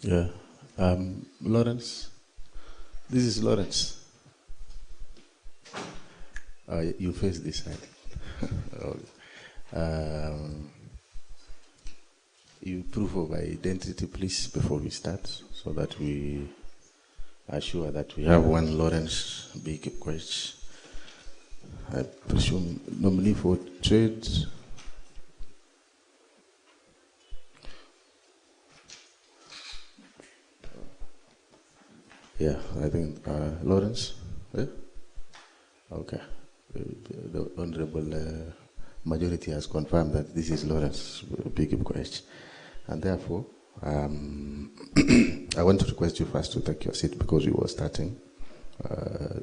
Yeah. Lawrence. This is Lawrence. You face this side. You proof of identity, please, before we start, so that we are sure that we have one Lawrence B. Kipkoech. I presume nominee for trade. Yeah, I think Lawrence. Yeah? Okay. The honorable majority has confirmed that this is Lawrence B. Kipkoech, and therefore I want to request you first to take your seat because we were starting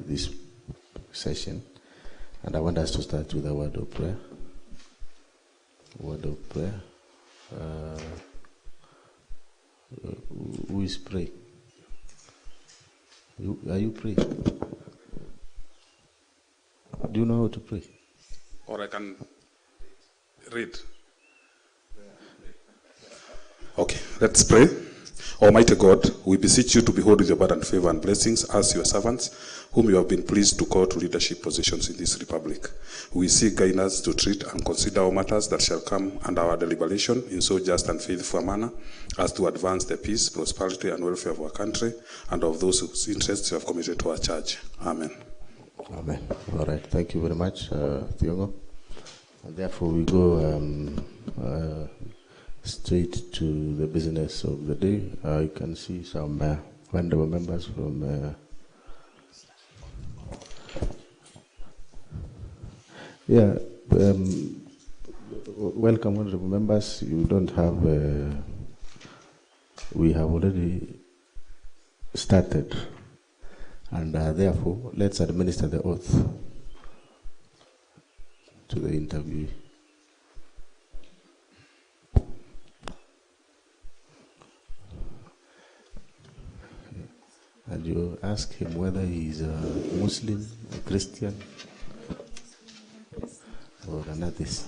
this session, and I want us to start with a word of prayer. Word of prayer. Who is praying? Are you praying? Do you know how to pray? Or I can read. Okay, let's pray. Almighty God, we beseech you to behold with your abundant favor and blessings as your servants, whom you have been pleased to call to leadership positions in this republic. We seek guidance to treat and consider all matters that shall come under our deliberation in so just and faithful a manner as to advance the peace, prosperity, and welfare of our country and of those whose interests you have committed to our charge. Amen. Amen. All right. Thank you very much, Thiongo. And therefore, we go straight to the business of the day. You can see some honorable members from. Welcome, honorable members. You don't have. We have already started, and therefore, let's administer the oath to the interviewee. And you ask him whether he is a Muslim, a Christian, or an atheist.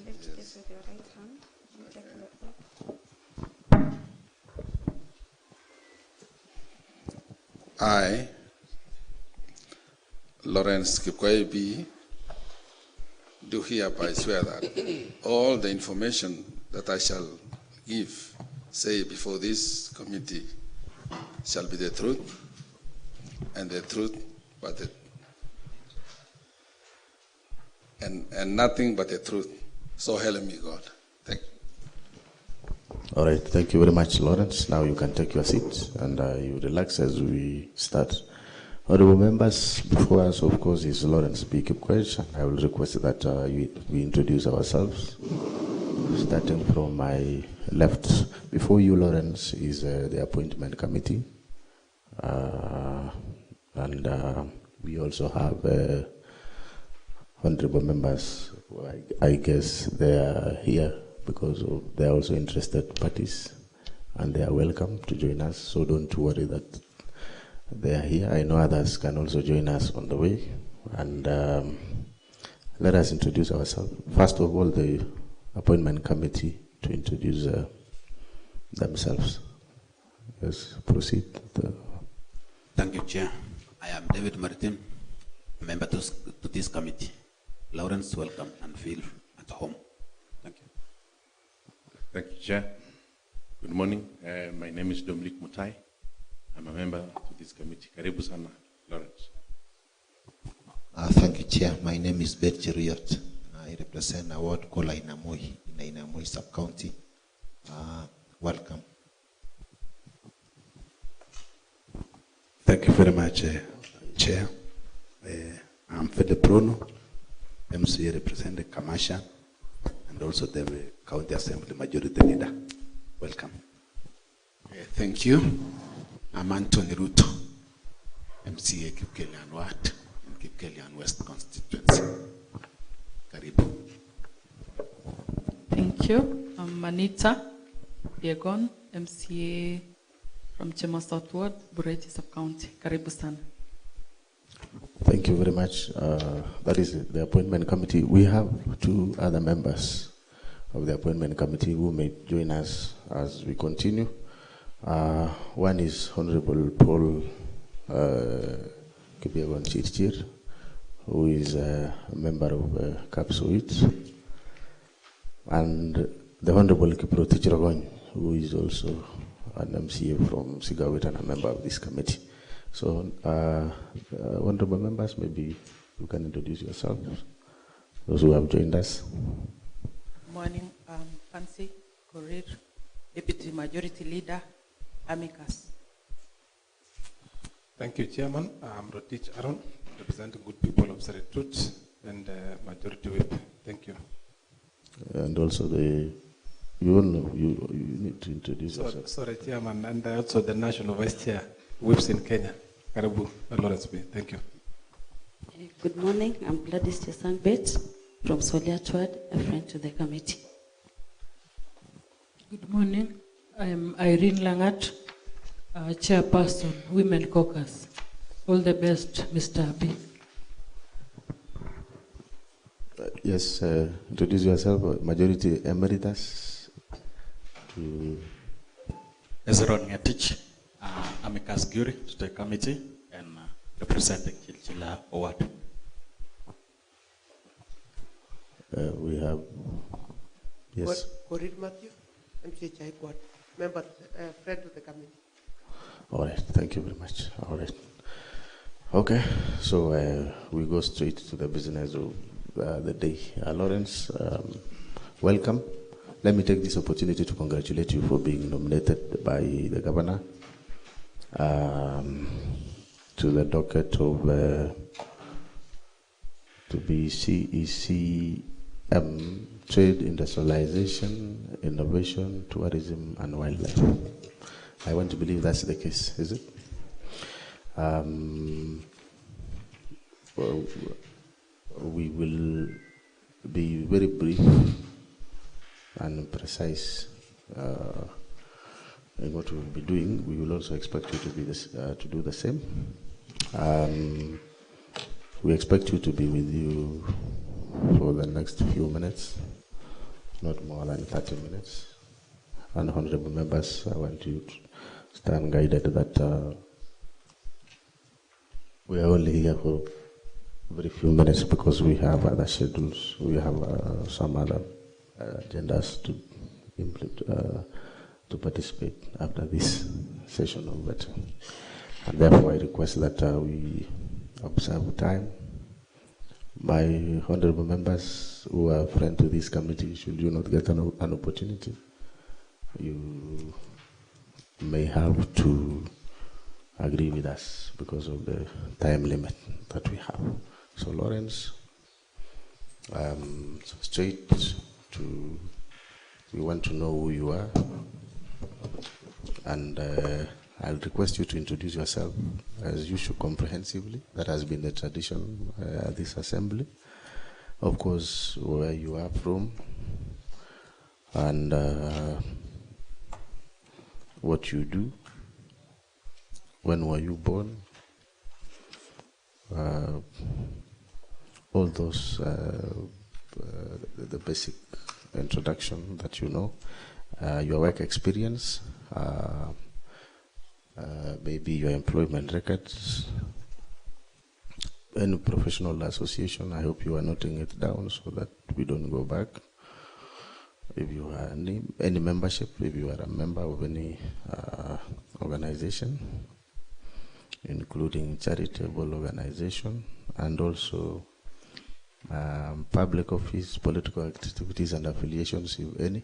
Lift this with your right hand. Take the oath. I, Lawrence Kipkoech, do hereby swear that all the information that I shall give, say before this committee, shall be the truth, and the truth, but the, and nothing but the truth. So help me God. Thank you. All right, thank you very much, Lawrence. Now you can take your seat and you relax as we start. Honorable members, before us, of course, is Lawrence B. Kipkoech, and I will request that we introduce ourselves, starting from my left. Before you, Lawrence, is the appointment committee, and we also have honorable members. I guess they are here because they are also interested parties, and they are welcome to join us. So don't worry that they are here. I know others can also join us on the way, and let us introduce ourselves. First of all, the appointment committee to introduce themselves. Yes, proceed. Thank you, Chair. I am David Martin, a member to this committee. Lawrence, welcome and feel at home. Thank you. Thank you, Chair. Good morning. My name is Dominic Mutai. I'm a member to this committee. Karibu sana, Lawrence. Thank you, Chair. My name is Bet Cheruyot. I represent a ward called Ainamoi in Ainamoi sub-county. Welcome. Thank you very much, Chair. I'm Fede Bruno, MCA representing Kamasha, and also the County Assembly Majority Leader. Welcome. Thank you. I'm Anthony Ruto, MCA Kipkoech Ward and Kipkoech West constituency. Karibu. Thank you. I'm Manita Yegon, MCA from Chema South Ward, Bureti Sub-County. Karibu sana. Thank you very much. That is the appointment committee. We have two other members of the appointment committee who may join us as we continue. One is Honorable Paul Kipkoech Chirchir, who is a member of CAPSOIT, and the Honorable Kiproti Chirogony, who is also an MCA from Sigawit and a member of this committee. So, honorable members, maybe you can introduce yourselves, those who have joined us. Good morning, Fancy Korir, Deputy Majority Leader, Amicus. Thank you, Chairman. I'm Rotich Aaron, representing good people of Seretut and Majority Whip. Thank you. And also you need to introduce yourself. Sorry, Chairman, and also the National Vice Chair, Whips in Kenya. Karibu, Lawrence B. Thank you. Good morning. I'm Gladys Chesangbet from Soliat Ward, a friend to the committee. Good morning. I am Irene Langat, Chairperson, Women Caucus. All the best, Mr. Abi. Yes, introduce yourself, Majority Emeritus. Ezron Ngetich, Amicus Guri to the committee and representing Chilchila Award. We have, yes. Korir Matthew, MCA Chaikwad, member, friend of the committee. All right, thank you very much. All right. Okay, so we go straight to the business of the day. Lawrence, welcome. Let me take this opportunity to congratulate you for being nominated by the governor to the docket of to be CECM, Trade, Industrialization, Innovation, Tourism, and Wildlife. I want to believe that's the case, is it? Well, we will be very brief and precise in what we will be doing. We will also expect you to be to do the same. We expect you to be with you for the next few minutes, not more than 30 minutes. And honorable members, I want you to stand guided that we are only here for very few minutes because we have other schedules. We have some other agendas to to participate after this session of veteran. And therefore I request that we observe time. My honorable members who are friends to this committee, should you not get an opportunity, you may have to agree with us because of the time limit that we have. So Lawrence, straight to, we want to know who you are, and I'll request you to introduce yourself as usual comprehensively. That has been the tradition at this assembly. Of course, where you are from, and what you do, when were you born, all those, the basic introduction that you know, your work experience, maybe your employment records, any professional association. I hope you are noting it down so that we don't go back. If you are any membership, if you are a member of any organization, including charitable organization, and also public office, political activities and affiliations, if any.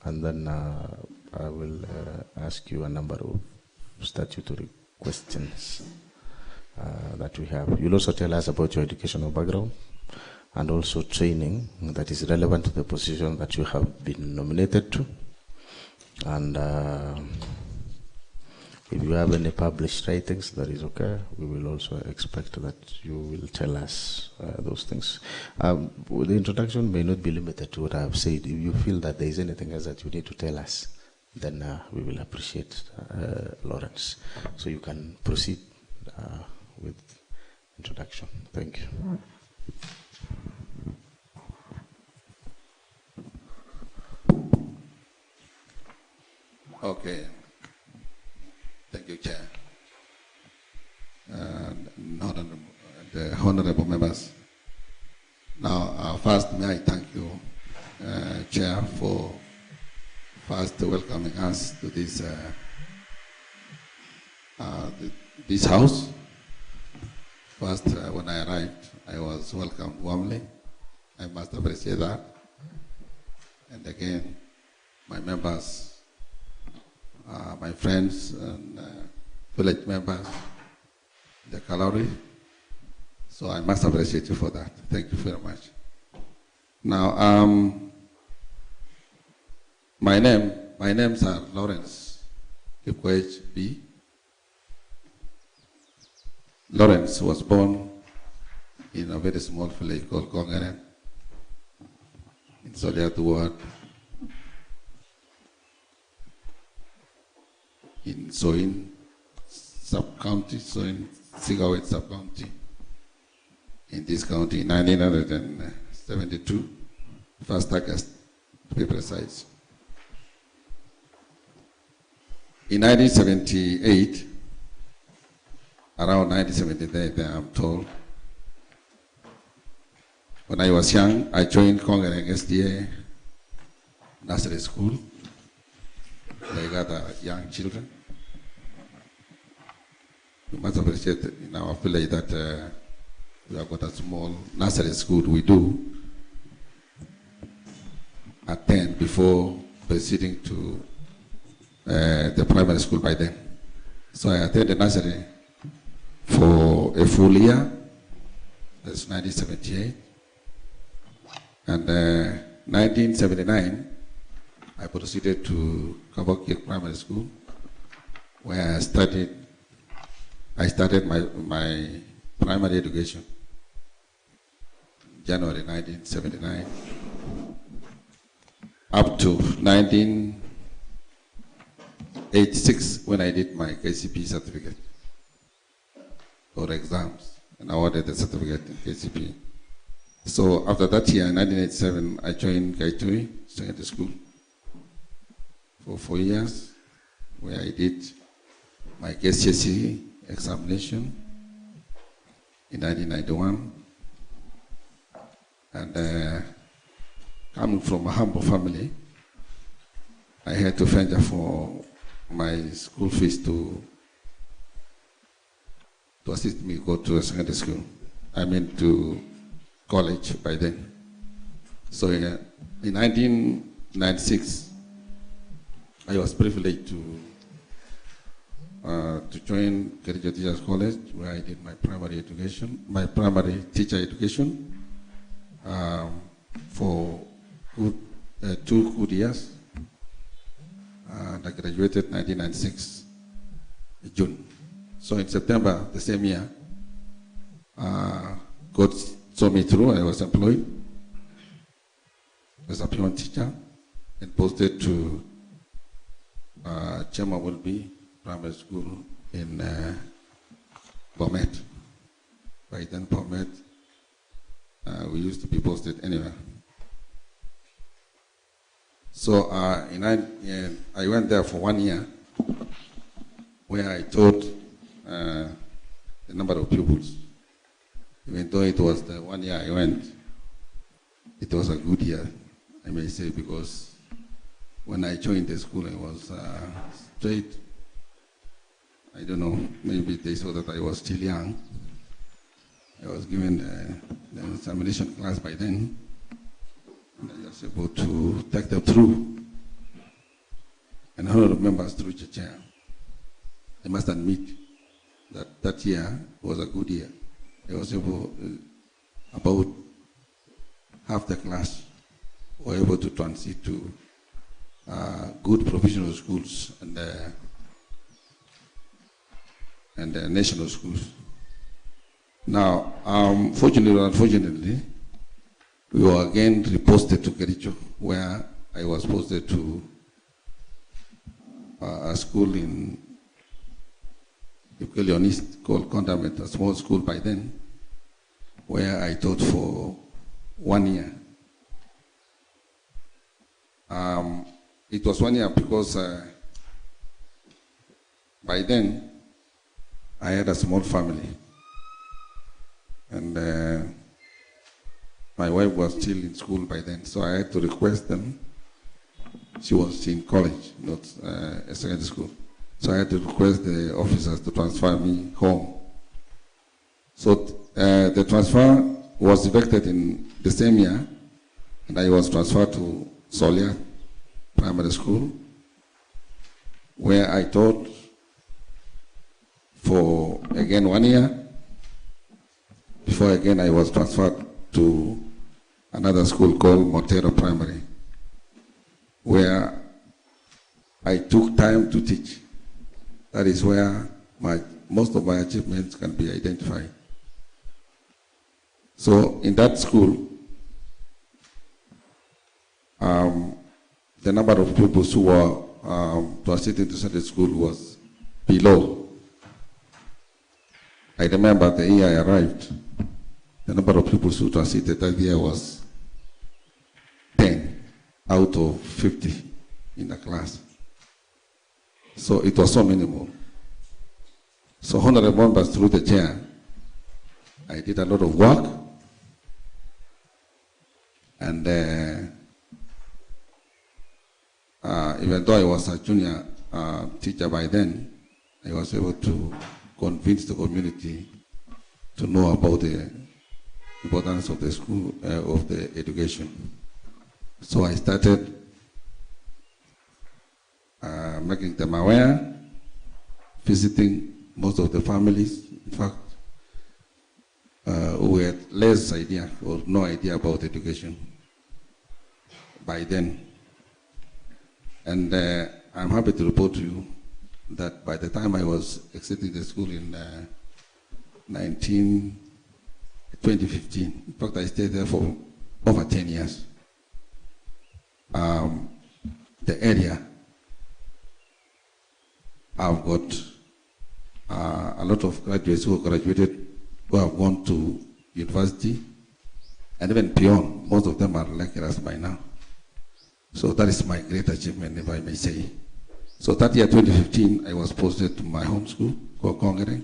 and then I will ask you a number of statutory questions that we have. You'll also tell us about your educational background and also training that is relevant to the position that you have been nominated to. And if you have any published writings, that is okay. We will also expect that you will tell us those things. The introduction may not be limited to what I have said. If you feel that there is anything else that you need to tell us, then we will appreciate Lawrence. So you can proceed with introduction. Thank you. Okay. Thank you, Chair. The honorable members. Now, first, may I thank you, Chair, for first welcoming us to this this house. First, when I arrived, I was welcomed warmly. I must appreciate that. And again, my members, my friends and village members, the Kalari. So I must appreciate you for that. Thank you very much. Now, my names are Lawrence Kipkoech B. Lawrence was born in a very small village called Kongeren in Soliat Ward in Soin sub-county, Soin Sigawet sub-county in this county in 1972, 1st August to be precise. In 1978, around 1978, I'm told, when I was young, I joined Kongeren SDA nursery school. They got young children. We must appreciate in our village that we have got a small nursery school. We do attend before proceeding to the primary school by then. So I attended nursery for a full year. That's 1978. And 1979, I proceeded to Kipkoech Primary School, where I started my primary education January 1979 up to 1986 when I did my KCP certificate or exams and awarded the certificate in KCP. So after that year, in 1987, I joined Kaitui Secondary School for 4 years, where I did my KCSE examination in 1991. And coming from a humble family, I had to venture for my school fees to assist me go to a secondary school. I mean to college by then. So in 1996, I was privileged to join Graduate Teachers College, where I did my primary education, my primary teacher education for 2 good years. And I graduated 1996 June. So in September the same year, God saw me through. I was employed as a peon teacher and posted to Chema Wilby Primary School in Bomet. By then, Bomet, we used to be posted anywhere. So I went there for 1 year, where I taught the number of pupils. Even though it was the 1 year I went, it was a good year, I may say, because when I joined the school, I was straight. I don't know, maybe they saw that I was still young. I was given the examination class by then, and I was able to take them through and honorable members through the chair, I must admit that that year was a good year. I was able, about half the class were able to transit to good professional schools and national schools. Now, fortunately or unfortunately, we were again reposted to Kericho, where I was posted to a school in Kipkoech East called Condament, a small school by then, where I taught for 1 year. It was 1 year because by then I had a small family, and my wife was still in school by then, so I had to request them. She was in college, not a secondary school. So I had to request the officers to transfer me home. So the transfer was effected in the same year, and I was transferred to Solia Primary School, where I taught for again 1 year, before again I was transferred to another school called Montero Primary, where I took time to teach. That is where most of my achievements can be identified. So in that school, the number of pupils who were transiting to Sunday school was below. I remember the year I arrived, the number of pupils who transited that year was 10 out of 50 in the class. So it was so minimal. So honorable members, through the chair, I did a lot of work, and even though I was a junior teacher by then, I was able to convince the community to know about the importance of the school, of the education. So I started making them aware, visiting most of the families, in fact, who had less idea or no idea about education by then. And I'm happy to report to you that by the time I was exiting the school in 2015, in fact, I stayed there for over 10 years. The area, I've got a lot of graduates who graduated, who have gone to university, and even beyond. Most of them are lecturers by now. So that is my great achievement, if I may say. So that year, 2015, I was posted to my home school, called Kongere,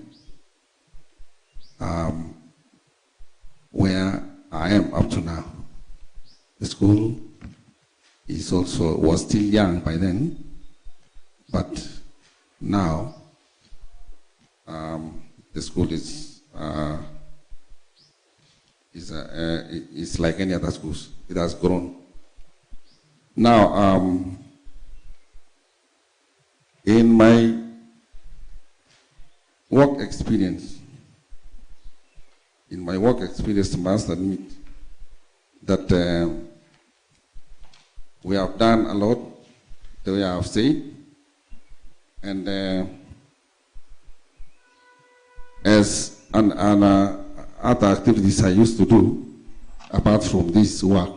where I am up to now. The school was still young by then, but now the school is like any other schools. It has grown. Now, in my work experience, I must admit that we have done a lot, the way I have said, and as other activities I used to do, apart from this work,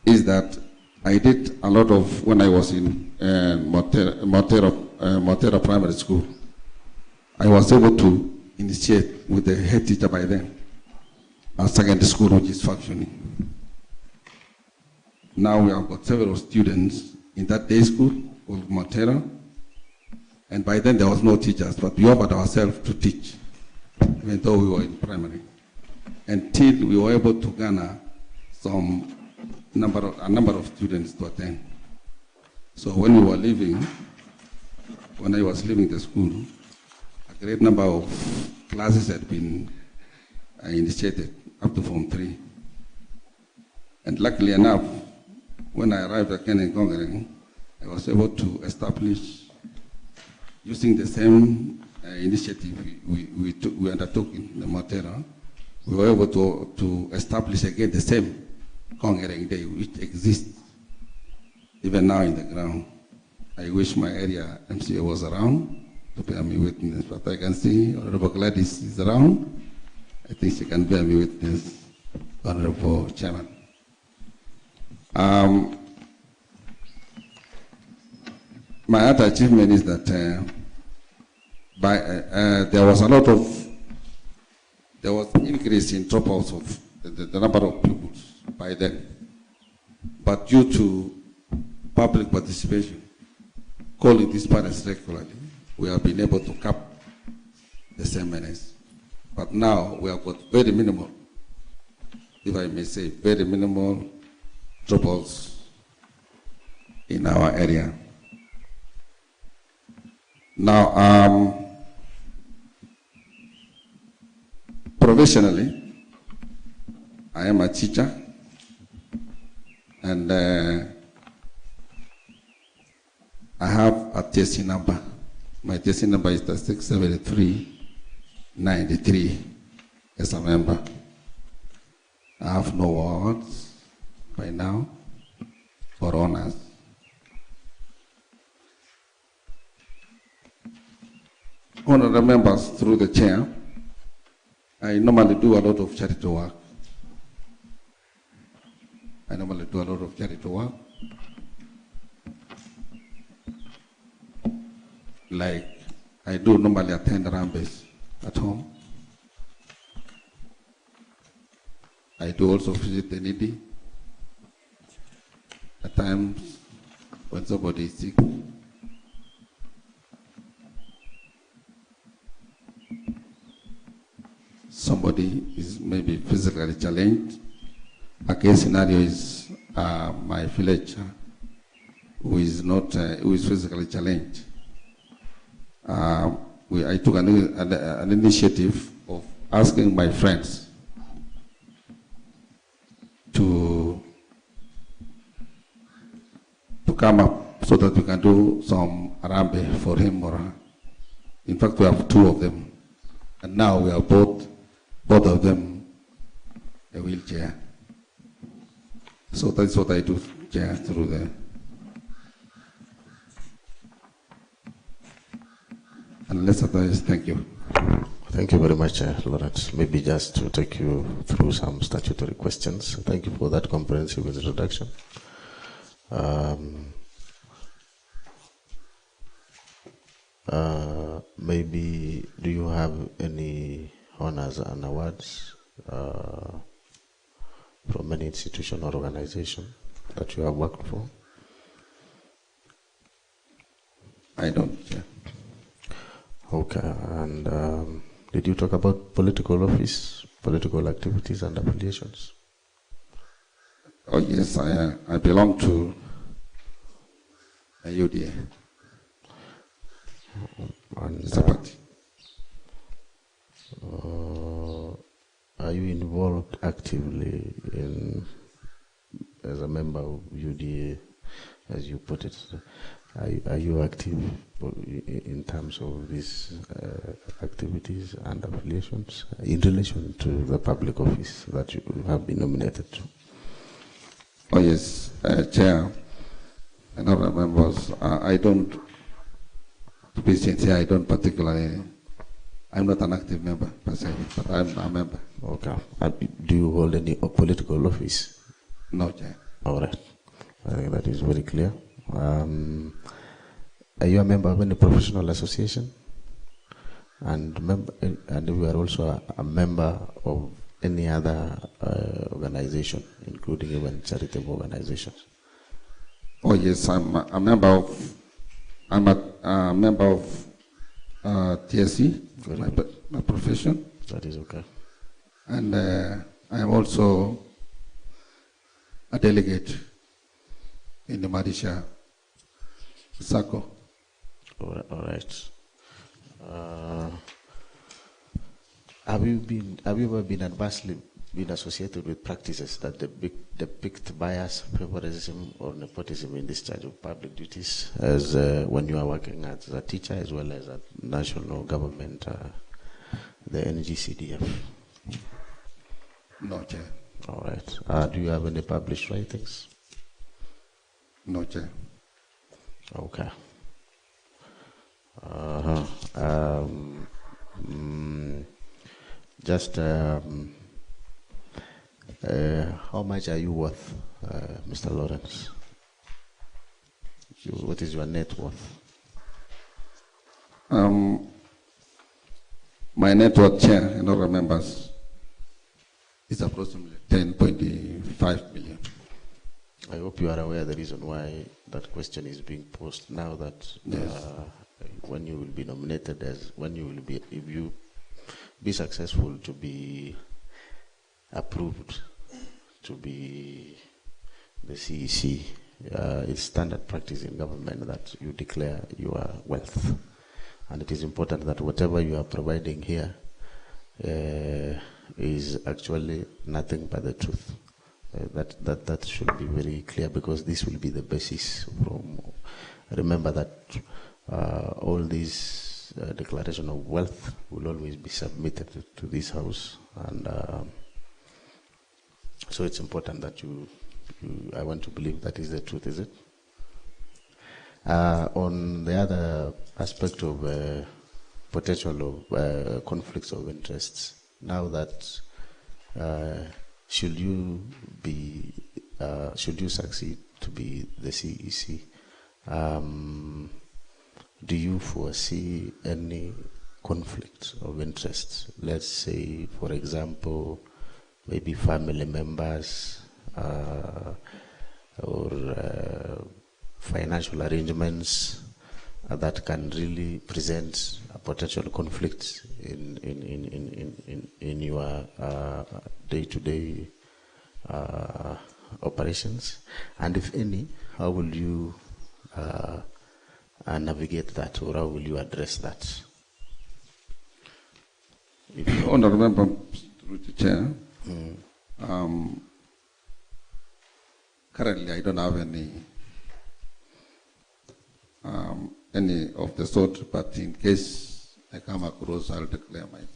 is that I did a lot of, when I was in Montero Primary School, I was able to initiate with the head teacher by then, a secondary school which is functioning. Now we have got several students in that day school called Montero, and by then there was no teachers, but we offered ourselves to teach, even though we were in primary, until we were able to garner a number of students to attend. So when I was leaving the school, a great number of classes had been initiated up to Form 3. And luckily enough, when I arrived at Kongere, I was able to establish, using the same initiative we undertook in the Motera, we were able to establish again the same Kongering Day which exists even now in the ground. I wish my area MCA was around to bear me witness, but I can see Honorable Gladys is around. I think she can bear me witness, Honorable Chairman. My other achievement is that there was increase in dropouts of the number of pupils by then, but due to public participation, calling these parents regularly, we have been able to cap the same menace. But now we have got very minimal, if I may say, very minimal dropouts in our area. Now, professionally, I am a teacher, and I have a TSC number. My TSC number is the 67393 as a member. I have no awards by now or honors. Honorable members, through the chair, I normally do a lot of charity work. Like, I do normally attend rambles at home. I do also visit the needy. At times, when somebody is sick, somebody is maybe physically challenged. A case scenario is my villager who is physically challenged. I took an initiative of asking my friends to come up so that we can do some arambe for him or her. In fact, we have 2 of them, and now we have both of them a wheelchair. So that's what I do, Chair, through the. Unless otherwise, thank you. Thank you very much, Lawrence. Maybe just to take you through some statutory questions. Thank you for that comprehensive introduction. Maybe, do you have any honors and awards from any institution or organization that you have worked for? I don't, yeah. Okay, and did you talk about political office, political activities and affiliations? Oh yes, I belong to a UDA. And, it's a party. Are you involved actively as a member of UDA, as you put it? Are you active in terms of these activities and affiliations in relation to the public office that you have been nominated to? Oh yes, Chair and other members, I don't, to be sincere, I don't particularly, I'm not an active member per se, but I'm a member. Okay. Do you hold any political office? No, Chair. All right. I think that is very clear. Are you a member of any professional association? And you are also a member of any other organization, including even charitable organizations? Oh yes, I'm a member of TSC, my profession. That is okay. And I am also a delegate in the Marisha Circle. All right. Have you ever been adversely been associated with practices that depict bias, favoritism, or nepotism in discharge of public duties, as when you are working as a teacher as well as at national government, the NGCDF? No, Chair. All right. Do you have any published writings? No, Chair. Okay. How much are you worth, Mr. Lawrence? What is your net worth? My net worth, Chair, and other members, is approximately 10.5 million. I hope you are aware the reason why that question is being posed now, that when you will be nominated as, when you will be, if you be successful to be approved to be the CEC, it's standard practice in government that you declare your wealth. And it is important that whatever you are providing here is actually nothing but the truth. That should be very clear, because this will be the basis from. Remember that all these declaration of wealth will always be submitted to this house, and so it's important that I want to believe that is the truth, is it? On the other aspect of potential of conflicts of interests, now that should you succeed to be the CEC, do you foresee any conflict of interest? Let's say, for example, maybe family members or financial arrangements that can really present a potential conflict in your day-to-day operations, and if any, how will you navigate that, or how will you address that? Honourable Member, through the Chair, currently I don't have any of the sort, but in case I come across, I'll declare mine.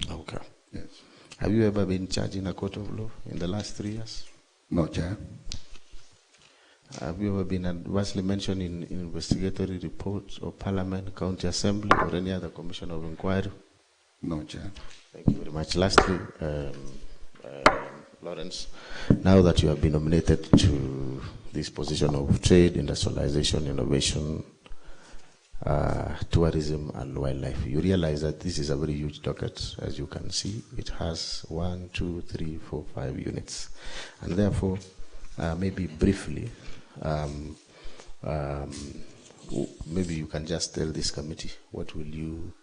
Okay. Yes. Have you ever been charged in a court of law in the last 3 years? No, Chair. Have you ever been adversely mentioned in investigatory reports of Parliament, County Assembly, or any other commission of inquiry? No, Chair. Thank you very much. Lastly, Lawrence, now that you have been nominated to this position of trade, industrialization, innovation, tourism and wildlife, you realize that this is a very huge docket. As you can see, it has 1, 2, 3, 4, 5 units, and therefore maybe briefly, maybe you can just tell this committee what will you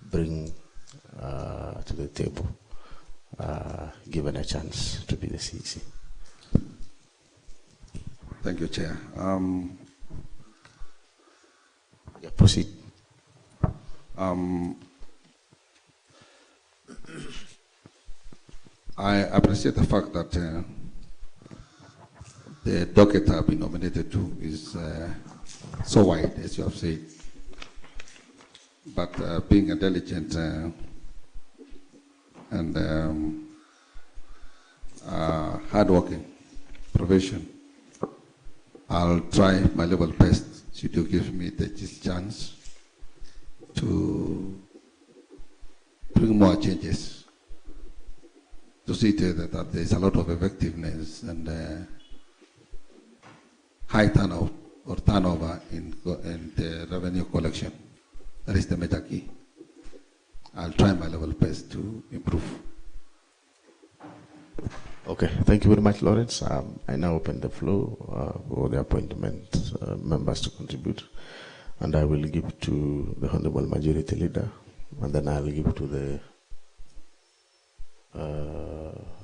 bring to the table given a chance to be the CEC. Thank you, Chair. Yeah, proceed. I appreciate the fact that the docket I've been nominated to is so wide, as you have said. But being a diligent and hardworking profession, I'll try my level best should you give me this chance to bring more changes, to see that there's a lot of effectiveness and high turnout or turnover in the revenue collection. That is the major key. I'll try my level best to improve. Okay, thank you very much, Lawrence. I now open the floor for the appointment members to contribute, and I will give to the Honorable Majority Leader, and then I will give to the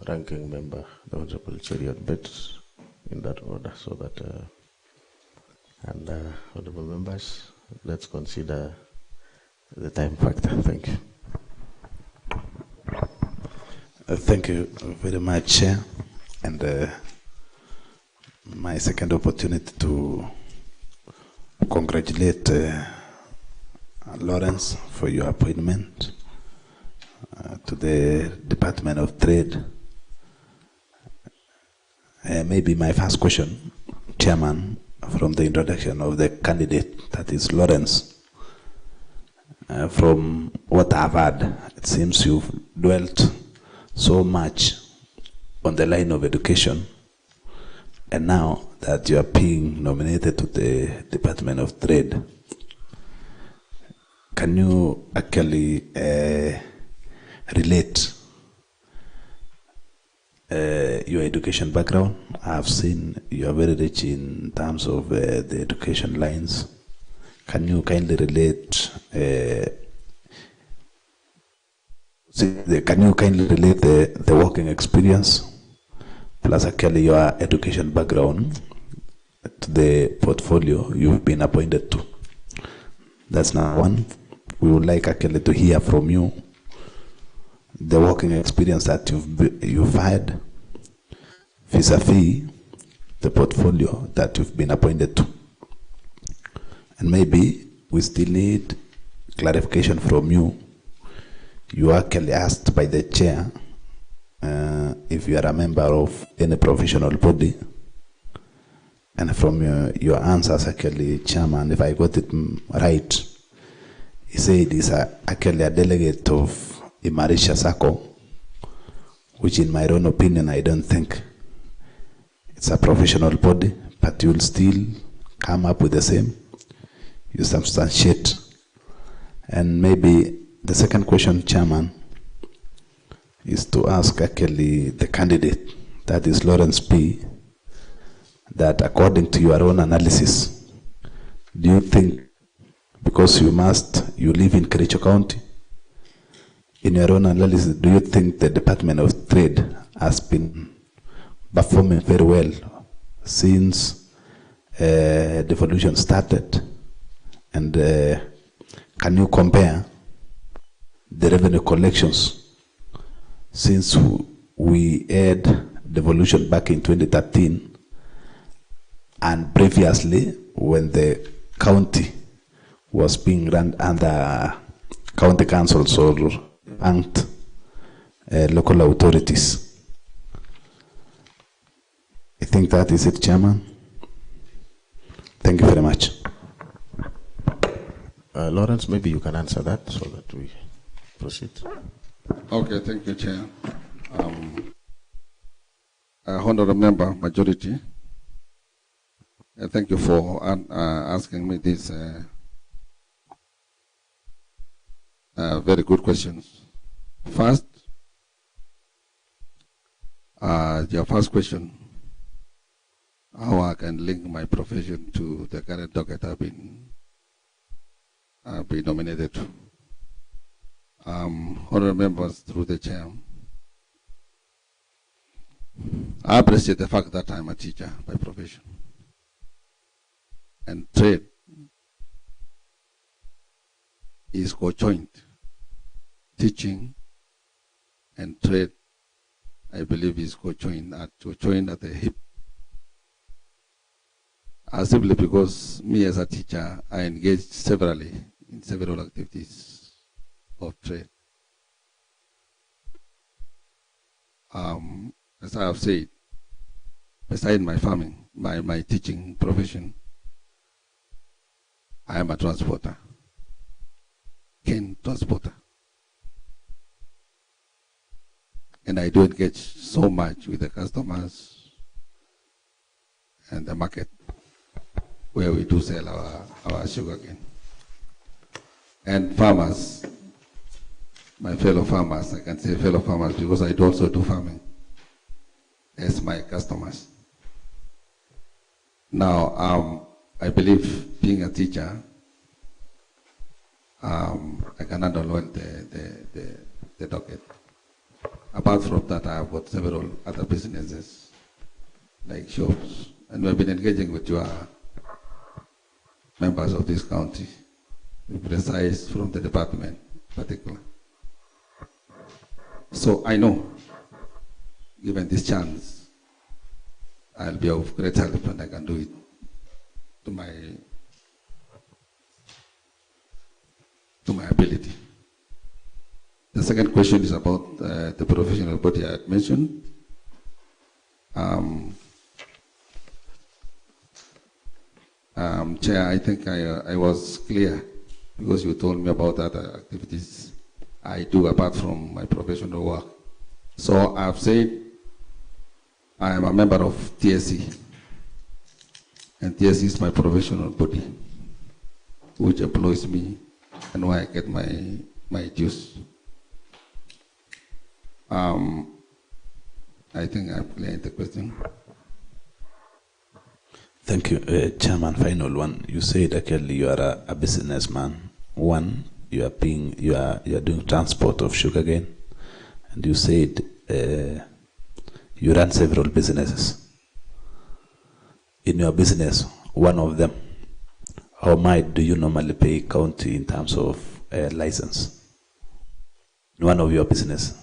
ranking member, the Honorable Chariot Betts, in that order, so that, and Honorable members, let's consider the time factor. Thank you. Thank you very much, Chair. And my second opportunity to congratulate Lawrence for your appointment to the Department of Trade. Maybe my first question, Chairman, from the introduction of the candidate, that is Lawrence. From what I've heard, it seems you've dwelt so much on the line of education, and now that you are being nominated to the Department of Trade, can you actually relate your education background? I've seen you are very rich in terms of the education lines. Can you kindly relate? Can you kindly relate the working experience plus actually your education background to the portfolio you've been appointed to? That's number one. We would like actually to hear from you the working experience that you've had vis-a-vis the portfolio that you've been appointed to. And maybe we still need clarification from you. You are actually asked by the chair if you are a member of any professional body. And from your answers, actually, Chairman, if I got it right, he said he's actually a delegate of Imarisha Sacco, which in my own opinion, I don't think it's a professional body, but you'll still come up with the same. You substantiate. And maybe the second question, Chairman, is to ask actually the candidate, that is Lawrence P., that according to your own analysis, do you think, because you live in Kericho County, in your own analysis, do you think the Department of Trade has been performing very well since devolution started? And can you compare the revenue collections since we had devolution back in 2013 and previously when the county was being run under county councils or ranked local authorities? I think that is it, Chairman. Thank you very much. Lawrence, maybe you can answer that so that we proceed. Okay, thank you, Chair. Honorable Member, Majority, thank you for asking me these very good questions. First, your first question, how I can link my profession to the current docket I've been nominated to. Honorable members, through the chair, I appreciate the fact that I'm a teacher by profession. And trade is co-joint. Teaching and trade, I believe, is co-joint at the hip. Simply because me as a teacher, I engaged severally in several activities of trade. As I have said, beside my farming, my teaching profession, I am a transporter, cane transporter. And I do engage so much with the customers and the market where we do sell our sugar cane. And farmers, my fellow farmers, I can say fellow farmers because I do also do farming as my customers. Now, I believe being a teacher, I can handle well the docket. Apart from that, I have got several other businesses, like shops, and we have been engaging with your members of this county, to be precise, from the department in particular. So I know given this chance, I'll be of great help and I can do it to my ability. The second question is about the professional body I had mentioned. Chair, I think I was clear because you told me about other activities I do apart from my professional work. So I've said I am a member of TSC, and TSC is my professional body, which employs me and where I get my dues. I think I've cleared the question. Thank you, Chairman. Final one. You said actually you are a businessman. One, you are doing transport of sugarcane, and you said you run several businesses. In your business, one of them, how much do you normally pay county in terms of license? In one of your business,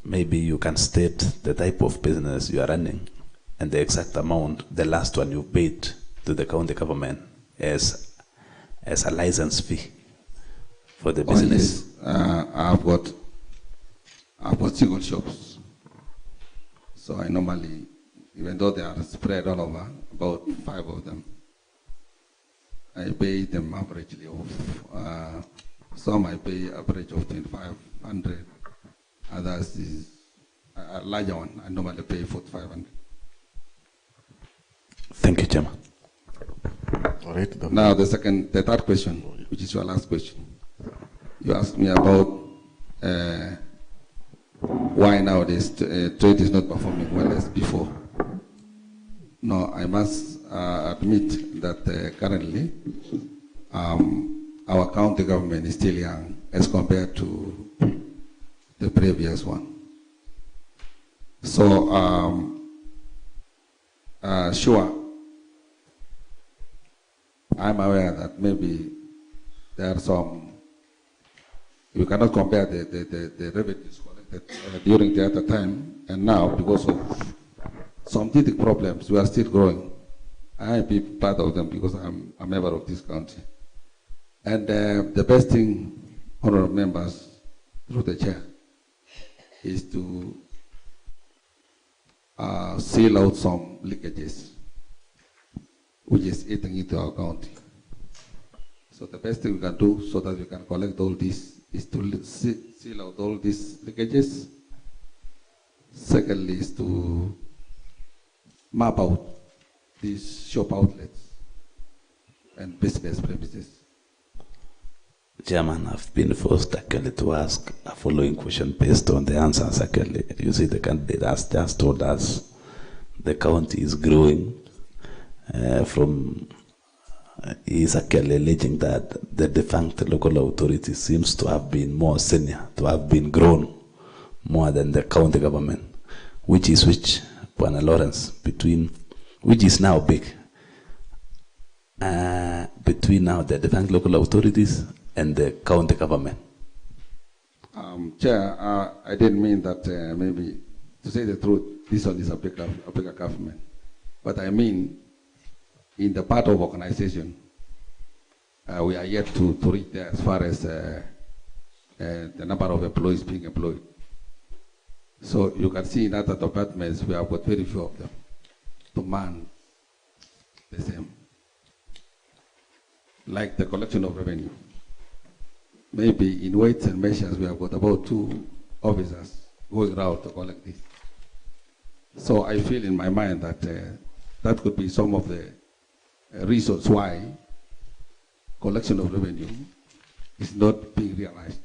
maybe you can state the type of business you are running and the exact amount, the last one you paid to the county government as a license fee for the business. I've got single shops. So I normally, even though they are spread all over, about 5 of them, I pay them averagely of, some I pay average of 2,500, others is a larger one, I normally pay 4,500. Thank you, Chairman. All right. Now the third question, which is your last question. You asked me about why nowadays trade is not performing well as before. No, I must admit that currently our county government is still young as compared to the previous one. So sure, I'm aware that maybe there are some, you cannot compare the revenues collected during the other time and now because of some teething problems. We are still growing. I be part of them because I'm a member of this county. And the best thing, honorable members, through the chair, is to seal out some leakages, which is eating into our county. So the best thing we can do so that we can collect all this is to seal out all these leakages. Secondly is to map out these shop outlets and business premises. Chairman, I've been forced actually to ask a following question based on the answers actually. You see, the candidate has just told us the county is growing he is actually alleging that the defunct local authority seems to have been more senior, to have been grown more than the county government, which is which, Bwana Lawrence, which is now big, between now the defunct local authorities and the county government. Chair, I didn't mean that maybe, to say the truth, this one is a bigger government. But I mean, in the part of organization, we are yet to reach there as far as the number of employees being employed. So you can see in other departments, we have got very few of them to man the same. Like the collection of revenue. Maybe in weights and measures, we have got about 2 officers going around to collect this. So I feel in my mind that that could be some of the reasons why collection of revenue is not being realized.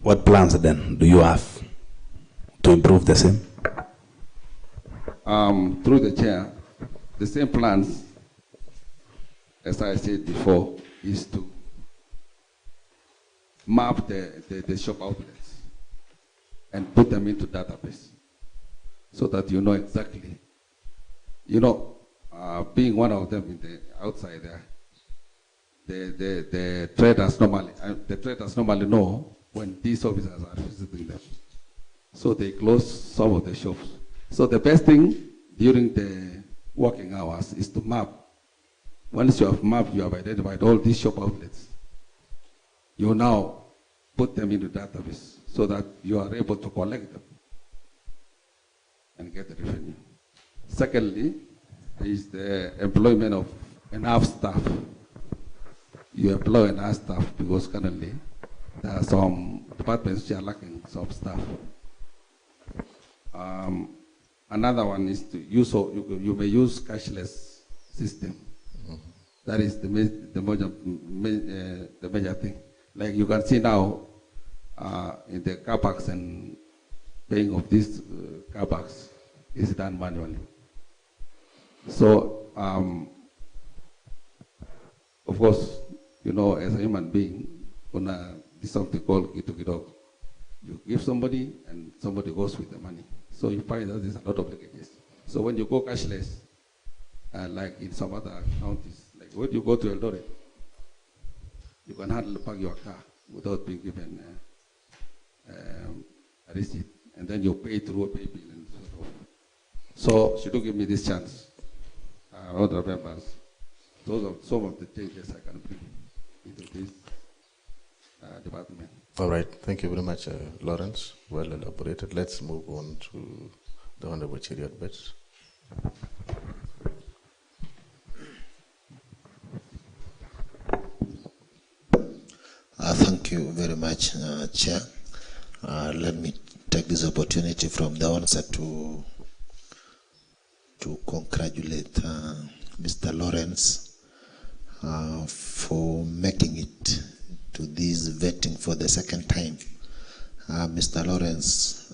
What plans then do you have to improve the same? Through the chair, the same plans, as I said before, is to map the shop outlets and put them into database so that you know exactly. You know, being one of them in the outside there, the traders normally know when these officers are visiting them. So they close some of the shops. So the best thing during the working hours is to map. Once you have mapped, you have identified all these shop outlets. You now put them into database so that you are able to collect them and get the revenue. Secondly, is the employment of enough staff. You employ enough staff because currently there are some departments which are lacking some staff. Another one is to use, you may use cashless system. That is the major thing. Like you can see now in the car parks, and paying of these car parks is done manually. So, of course, you know, as a human being, this is something called Kitokidog. You give somebody and somebody goes with the money. So you find that there's a lot of leakages. So when you go cashless, like in some other counties, like when you go to Eldoret, you can hardly park your car without being given a receipt, and then you pay through a pay bill and so forth. So should you give me this chance, other members, those are some of the changes I can bring into this department. All right, thank you very much, Lawrence. Well elaborated. Let's move on to the Honorable Chariot Betts. Thank you very much, Chair. Let me take this opportunity from the onset to congratulate Mr. Lawrence for making it to this vetting for the second time. Mr. Lawrence,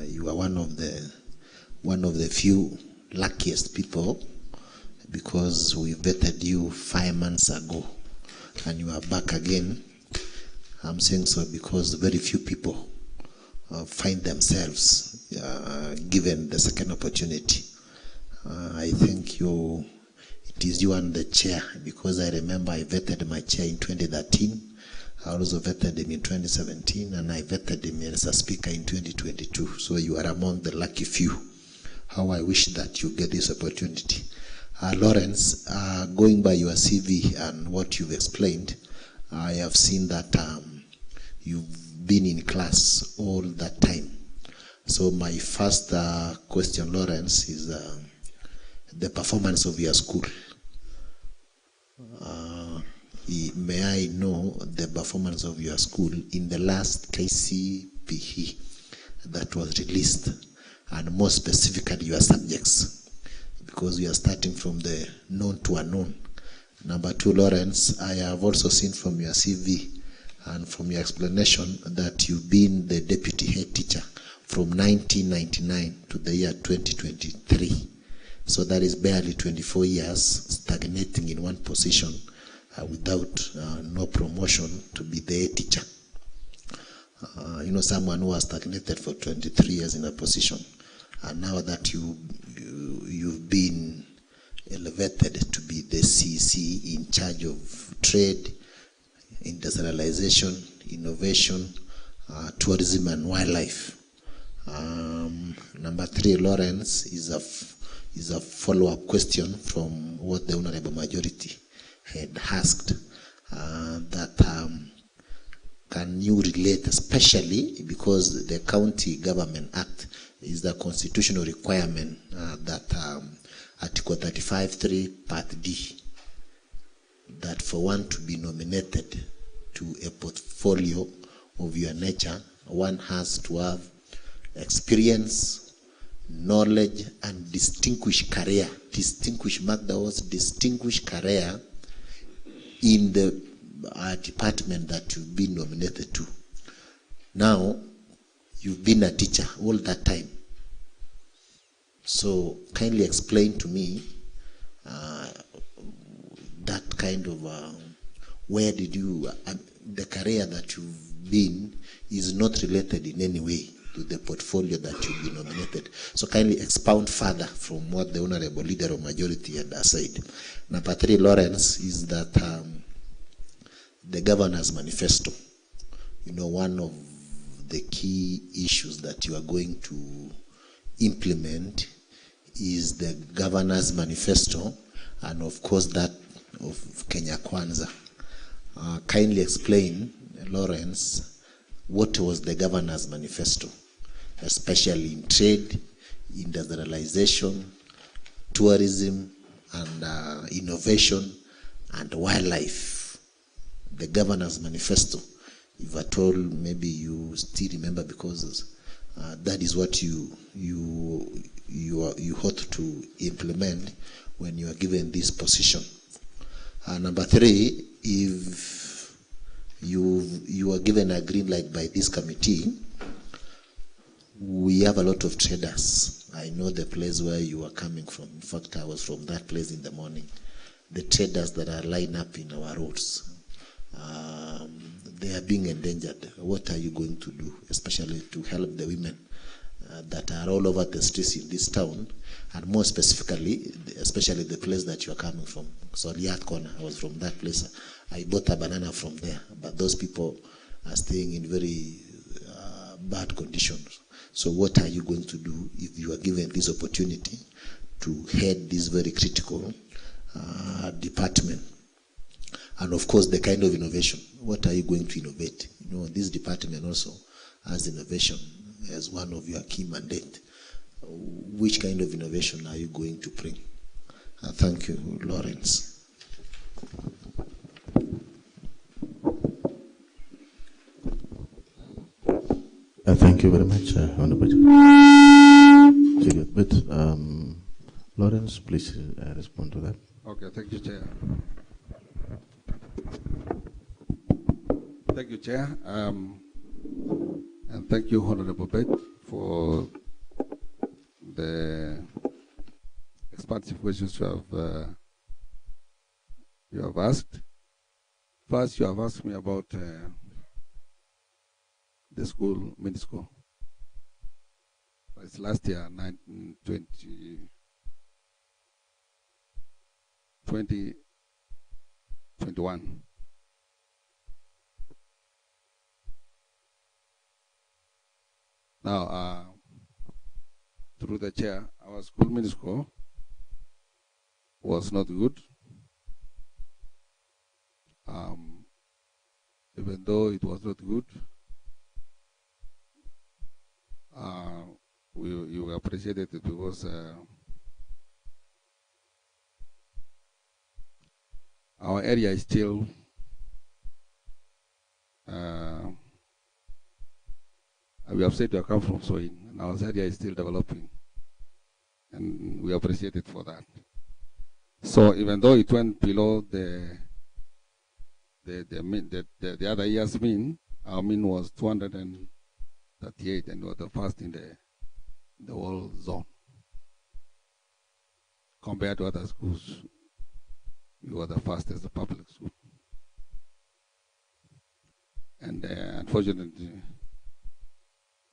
you are one of the few luckiest people, because we vetted you 5 months ago and you are back again. I'm saying so because very few people find themselves given the second opportunity. I think it is you and the chair, because I remember I vetted my chair in 2013. I also vetted him in 2017, and I vetted him as a speaker in 2022. So you are among the lucky few. How I wish that you get this opportunity. Lawrence, going by your CV and what you've explained, I have seen that you've been in class all that time. So my first question, Lawrence, is the performance of your school. May I know the performance of your school in the last KCPE that was released, and more specifically your subjects, because we are starting from the known to unknown. Number two, Lawrence, I have also seen from your CV and from your explanation that you've been the deputy head teacher from 1999 to the year 2023. So that is barely 24 years stagnating in one position without no promotion to be the head teacher. You know, someone who has stagnated for 23 years in a position, and now that you've been elevated to be the CC in charge of trade, industrialization, innovation, tourism and wildlife. Number three, Lawrence, is a follow-up question from what the Honorable Majority had asked, that can you relate, especially because the County Government Act is the constitutional requirement that Article 35(3) Part D, that for one to be nominated to a portfolio of your nature, one has to have experience, knowledge, and distinguished career. Mark the words, distinguished career in the department that you've been nominated to. Now, you've been a teacher all that time. So kindly explain to me that kind of, where did you, the career that you've been is not related in any way to the portfolio that you've been nominated. So kindly expound further from what the Honorable Leader of Majority had said. Number three, Lawrence, is that the Governor's Manifesto one of the key issues that you are going to implement is the Governor's Manifesto, and of course that of Kenya Kwanza. Kindly explain, Lawrence, what was the Governor's Manifesto, especially in trade, industrialization, tourism, and innovation, and wildlife. The Governor's Manifesto, if at all maybe you still remember, because that is what you ought to implement when you are given this position. Number 3, if you are given a green light by this committee, we have a lot of traders. I know the place where you are coming from. In fact, I was from that place in the morning. The traders that are lined up in our roads, they are being endangered. What are you going to do, especially to help the women that are all over the streets in this town, and more specifically, especially the place that you are coming from? So Liat Corner, I was from that place. I bought a banana from there, but those people are staying in very bad conditions. So what are you going to do if you are given this opportunity to head this very critical department? And of course, the kind of innovation. What are you going to innovate? This department also has innovation as one of your key mandate. Which kind of innovation are you going to bring? Thank you, Lawrence. Thank you very much, Honorable. But Lawrence, please respond to that. Okay, thank you, Chair. Thank you, Chair. And thank you, Honorable Bet, for the expansive questions you have asked. First, you have asked me about the school, mini school. It's last year, 2021. Now, through the chair, our school mini school was not good. Even though it was not good, we appreciated it because our area is still we have said we come from Soin, and our area is still developing, and we appreciate it for that. So even though it went below the other year's mean, our mean was 238, and we were the first in the whole zone. Compared to other schools, we were the fastest public school. And unfortunately,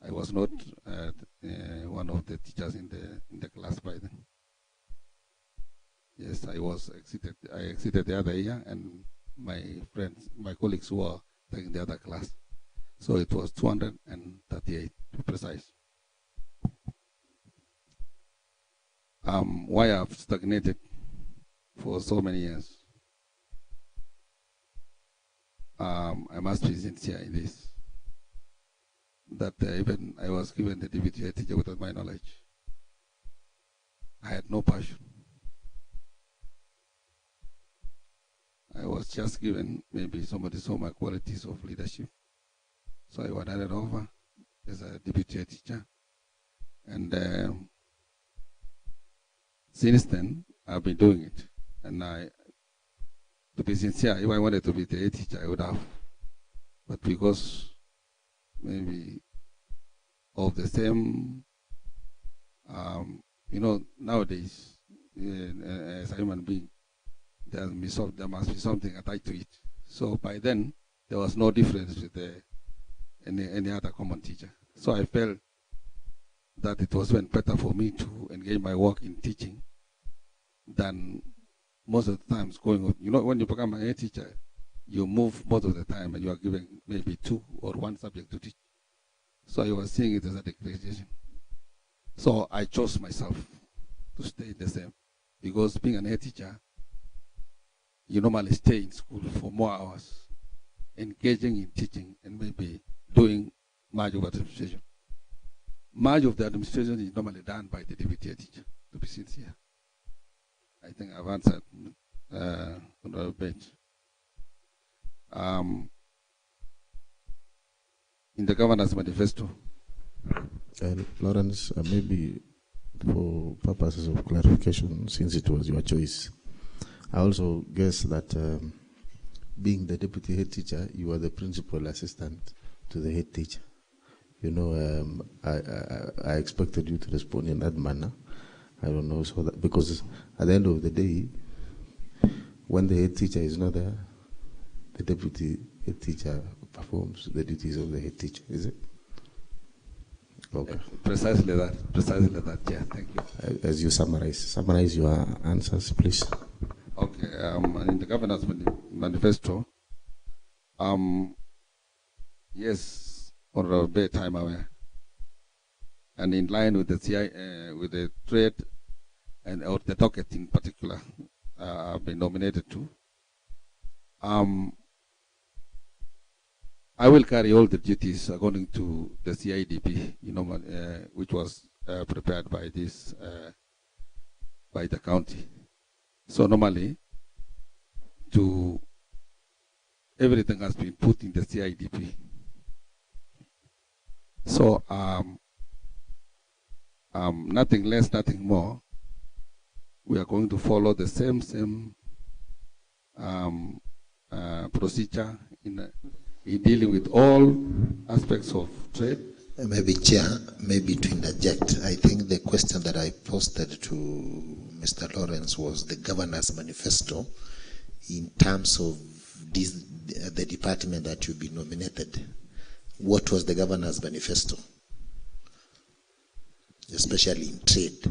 I was not one of the teachers in the class by then. Yes, I exited the other year, and my friends, my colleagues were taking the other class. So it was 238 to be precise. Why I've stagnated for so many years? I must be sincere in this. That even I was given the deputy head teacher without my knowledge. I had no passion. I was just given, maybe somebody saw my qualities of leadership. So I was handed over as a deputy head teacher. And since then, I've been doing it. And to be sincere, if I wanted to be the head teacher, I would have. But because maybe of the same, nowadays, as a human being, there must be something attached to it. So by then, there was no difference with any other common teacher. So I felt that it was even better for me to engage my work in teaching than most of the times going on. When you become a head teacher, you move most of the time and you are given maybe 2 or 1 subject to teach. So I was seeing it as a degradation. So I chose myself to stay the same, because being an head teacher, you normally stay in school for more hours, engaging in teaching and maybe doing much of administration. Much of the administration is normally done by the deputy head teacher, to be sincere. I think I've answered on a bit. In the governor's manifesto. Lawrence, maybe for purposes of clarification, since it was your choice, I also guess that being the deputy head teacher, you are the principal assistant to the head teacher. You know, I expected you to respond in that manner. I don't know, so that, because at the end of the day, when the head teacher is not there, the deputy head teacher performs the duties of the head teacher, is it? Okay. Precisely that, yeah, thank you. As you summarize your answers, please. Okay, in the governor's manifesto, yes, Honorable Bay, time aware, and in line with the with the trade and or the docket in particular, I've been nominated to. I will carry all the duties according to the CIDP, which was prepared by this by the county. So normally, everything has been put in the CIDP. So nothing less, nothing more. We are going to follow the same procedure in dealing with all aspects of trade. Maybe, Chair, maybe to interject, I think the question that I posted to Mr. Lawrence was the governor's manifesto in terms of the department that you've been nominated. What was the governor's manifesto, especially in trade?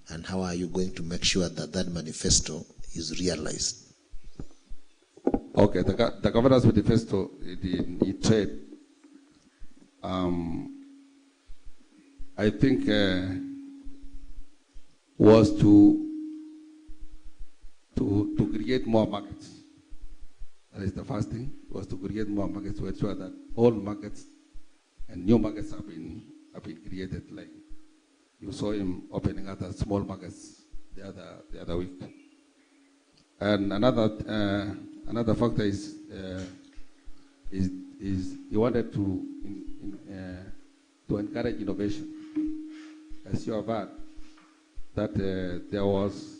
And how are you going to make sure that that manifesto is realized? Okay, the governor's manifesto in trade, I think was to create more markets. That is the first thing, was to create more markets to ensure that all markets and new markets have been created. Like you saw him opening other small markets the other week. And another factor is he wanted to encourage innovation. As you have heard, that there was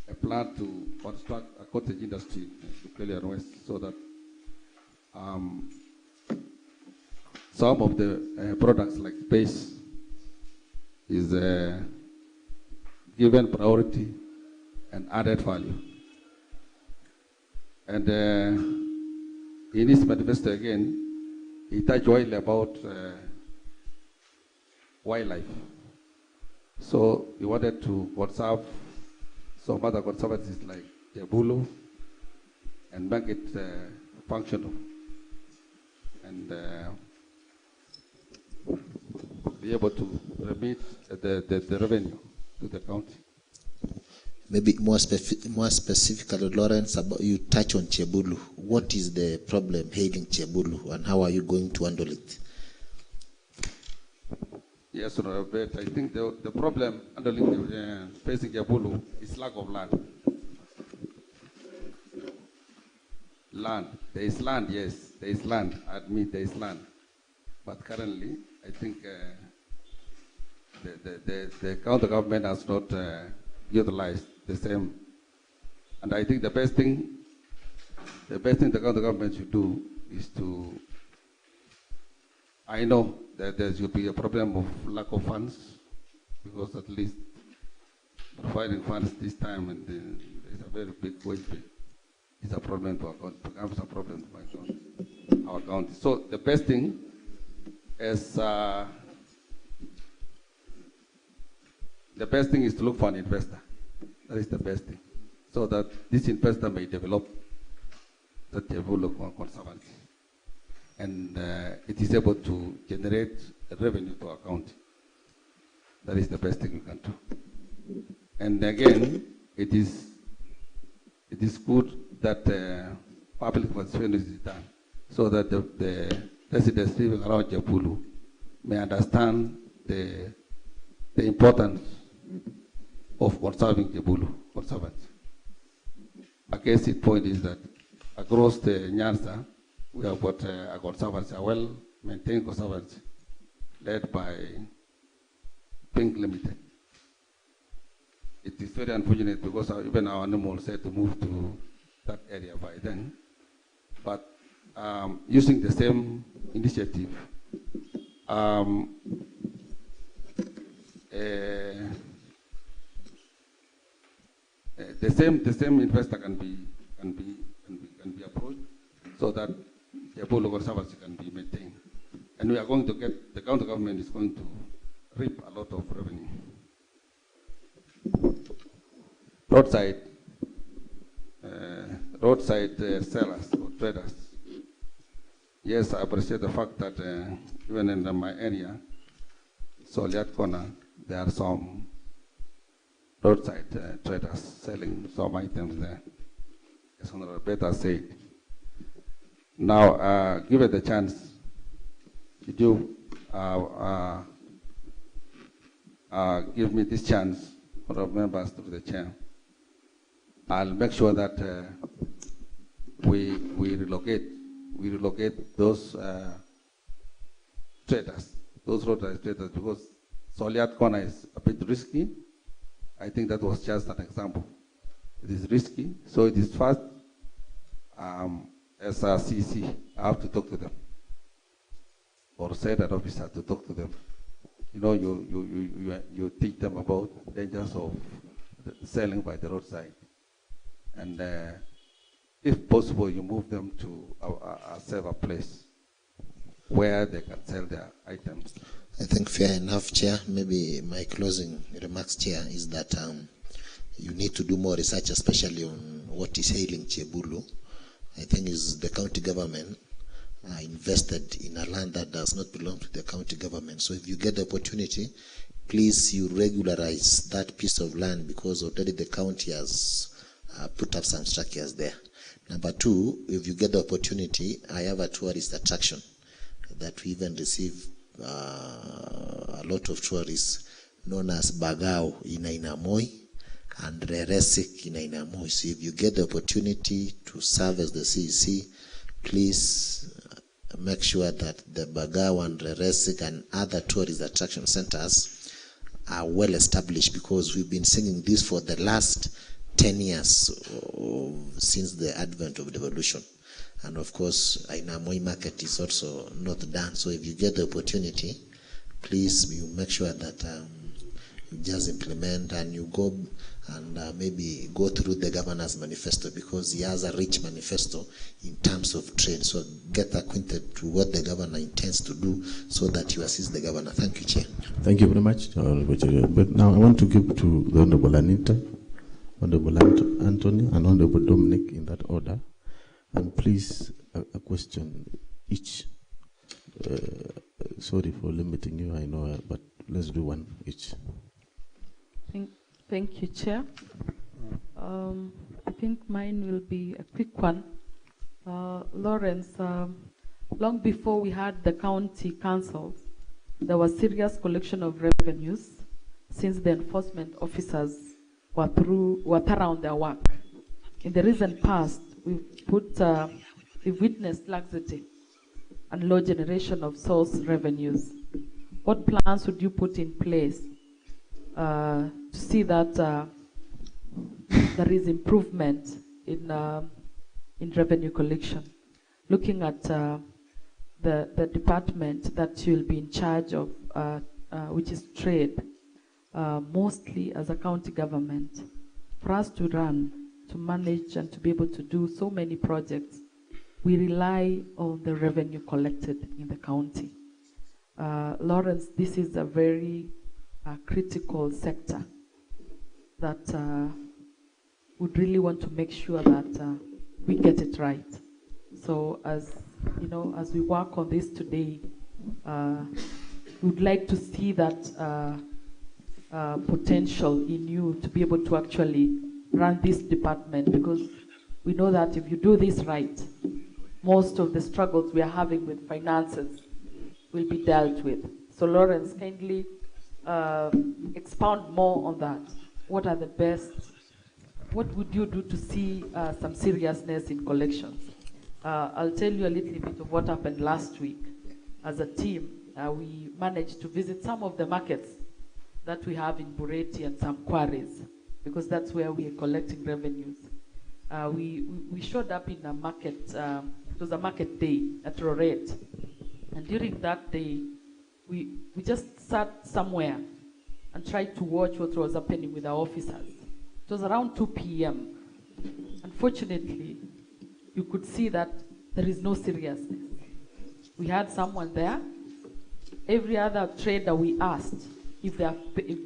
a plan to construct a cottage industry in Kipkoech and West, so that some of the products like space is given priority and added value. And in his manifesto again, he touched widely about wildlife. So he wanted to conserve some other conservancies like Jebulu and make it functional and be able to remit the revenue to the county. Maybe more specifically, Lawrence, you touch on Chebulu. What is the problem hailing Chebulu, and how are you going to handle it? Yes, Honorable, I think the problem handling facing Chebulu is lack of land. Land. There is land, yes. There is land. I admit there is land. But currently, I think the county government has not utilized the same. And I think the best thing the county government should do is to, I know that there should be a problem of lack of funds, because at least providing funds this time and there's a very big wage bill. It's a problem to our county, becomes a problem to our county. So the best thing is to look for an investor. That is the best thing, so that this investor may develop that Jebulu Conservancy. And it is able to generate revenue to our county. That is the best thing we can do. And again, it is good that public participation is done so that the residents living around Jebulu may understand the importance of conserving Jebulu Conservancy. A case in point is that across the Nyanza, we have got a conservancy, a well-maintained conservancy, led by Pink Limited. It is very unfortunate because even our animals had to move to that area by then. But using the same initiative, the same investor can be approached so that the Apollo Conservancy can be maintained. And we are going to get, the county government is going to reap a lot of revenue. Roadside sellers or traders. Yes, I appreciate the fact that even in my area, Soliat Corner, there are some roadside traders selling some items there. As Honorable Peter said. Now, give it the chance, did you give me this chance, Honorable members, to the chair? I'll make sure that we relocate those traders, those roadside traders, because Soliat Corner is a bit risky. I think that was just an example. It is risky, so it is first, as a CC, I have to talk to them, or send an officer to talk to them. You know, you teach them about dangers of selling by the roadside, and if possible, you move them to a safer place where they can sell their items. I think fair enough, Chair. Maybe my closing remarks, Chair, is that you need to do more research, especially on what is ailing Jebulu. I think is the county government invested in a land that does not belong to the county government. So if you get the opportunity, please you regularize that piece of land, because already the county has put up some structures there. Number two, if you get the opportunity, I have a tourist attraction that we even receive a lot of tourists, known as Bagao in Ainamoi and Reresik in Ainamoi. So if you get the opportunity to serve as the CEC, please make sure that the Bagao and Reresik and other tourist attraction centers are well established, because we've been singing this for the last 10 years since the advent of devolution. And of course, Ainamoi market is also not done. So if you get the opportunity, please you make sure that you just implement and you go and maybe go through the governor's manifesto, because he has a rich manifesto in terms of trade. So get acquainted to what the governor intends to do so that you assist the governor. Thank you, Chair. Thank you very much, Honorable Chair. But now I want to give to the Honorable Anita, Honorable Anthony, and Honorable Dominic in that order. And please, a question each. Sorry for limiting you, I know, but let's do one each. Thank you, Chair. I think mine will be a quick one. Lawrence, long before we had the county councils, there was serious collection of revenues since the enforcement officers were thorough their work. In the recent past, we've witnessed laxity and low generation of source revenues. What plans would you put in place to see that there is improvement in revenue collection? Looking at the department that you'll be in charge of, which is trade, mostly as a county government, for us to run, to manage, and to be able to do so many projects, we rely on the revenue collected in the county. Lawrence, this is a very critical sector that would really want to make sure that we get it right. So as you know, as we work on this today, we'd like to see that potential in you to be able to actually run this department, because we know that if you do this right, most of the struggles we are having with finances will be dealt with. So Lawrence, kindly expound more on that. What are the best, what would you do to see some seriousness in collections? I'll tell you a little bit of what happened last week. As a team, we managed to visit some of the markets that we have in Bureti and some quarries, because that's where we are collecting revenues. We showed up in a market, it was a market day at Roret. And during that day, we just sat somewhere and tried to watch what was happening with our officers. It was around 2 p.m. Unfortunately, you could see that there is no seriousness. We had someone there. Every other trader we asked if they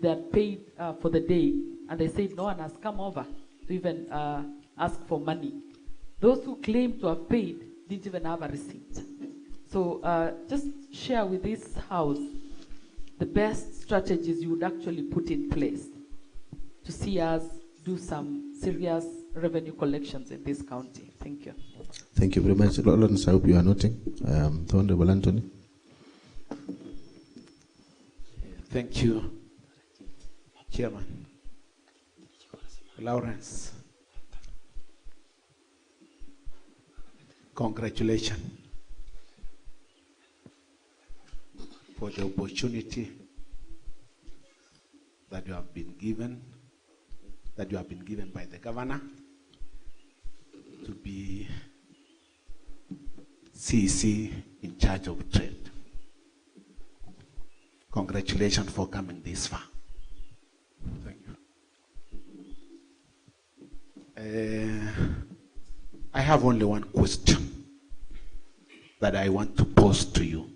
had paid for the day, and they said no one has come over to even ask for money. Those who claimed to have paid didn't even have a receipt. So just share with this house the best strategies you would actually put in place to see us do some serious revenue collections in this county. Thank you. Thank you very much, Lawrence. I hope you are noting. The Honorable Anthony. Thank you, Chairman. Lawrence, congratulations for the opportunity that you have been given, by the governor to be CEC in charge of trade. Congratulations for coming this far. Thank you. I have only one question that I want to pose to you.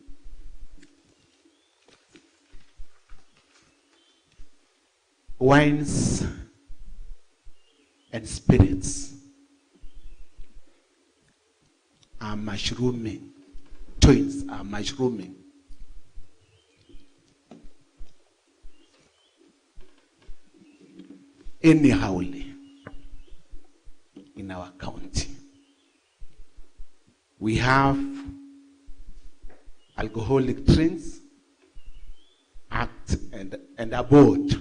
Wines and spirits are mushrooming. Joints are mushrooming. Anyhowly in our county. We have Alcoholic Drinks Act and a board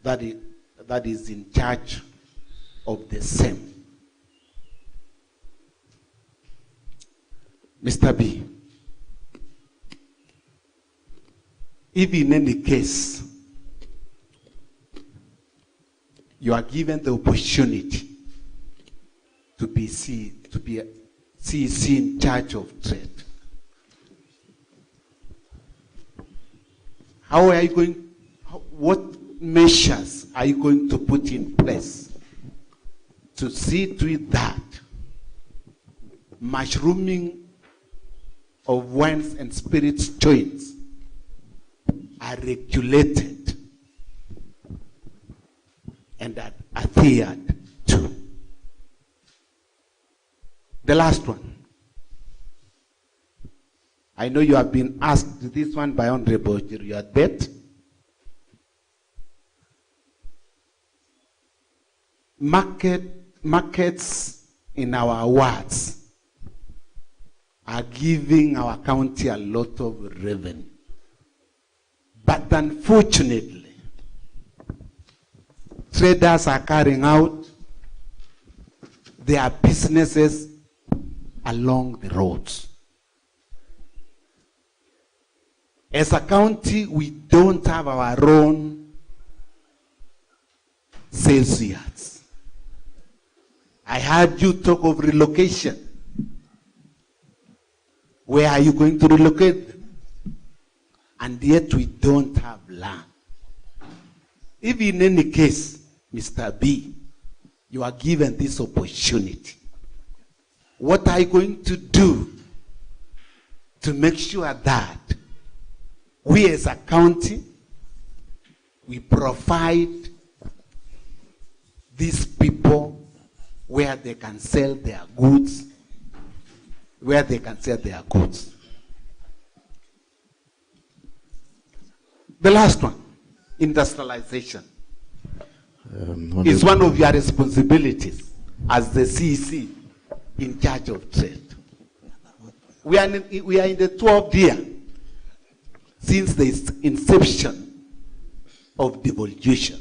that is in charge of the same. Mr. B, if in any case you are given the opportunity to be a CEC in charge of trade, what measures are you going to put in place to see to it that mushrooming of wines and spirits joints are regulated and are adhered to? The last one. I know you have been asked this one by Honorable Jiriat. Markets in our wards are giving our county a lot of revenue. But unfortunately, traders are carrying out their businesses along the roads. As a county, we don't have our own sales yards. I heard you talk of relocation. Where are you going to relocate them? And yet we don't have land. If in any case, Mr. B, you are given this opportunity, what are you going to do to make sure that we as a county, we provide these people where they can sell their goods, where they can sell their goods. The last one, industrialization, is one of your responsibilities as the CEC in charge of trade. We are in the 12th year since the inception of devolution.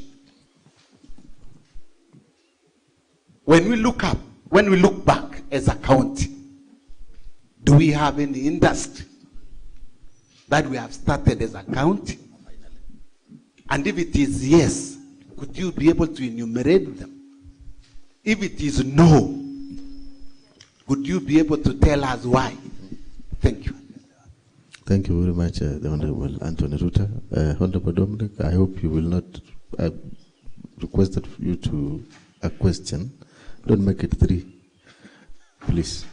When we look back as a county, do we have any industry that we have started as a county? And if it is yes, could you be able to enumerate them? If it is no, could you be able to tell us why? Thank you. Thank you very much, the Honorable Anthony Ruta. Honorable Dominic, I hope you will not requested you to a question. Don't make it 3, please.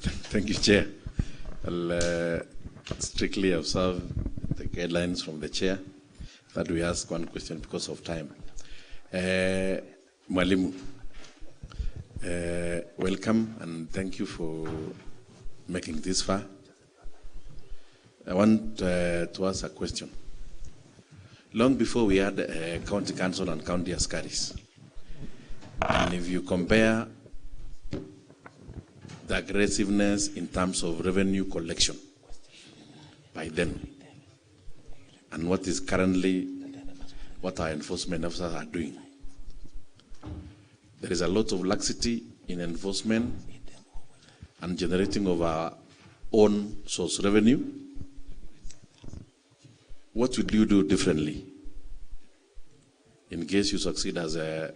Thank you, Chair. I'll strictly observe the guidelines from the Chair that we ask one question because of time. Mwalimu, welcome and thank you for making this far. I want to ask a question. Long before we had county council and county askaris, and if you compare the aggressiveness in terms of revenue collection by then and what is currently what our enforcement officers are doing, there is a lot of laxity in enforcement and generating of our own source revenue. What would you do differently in case you succeed as a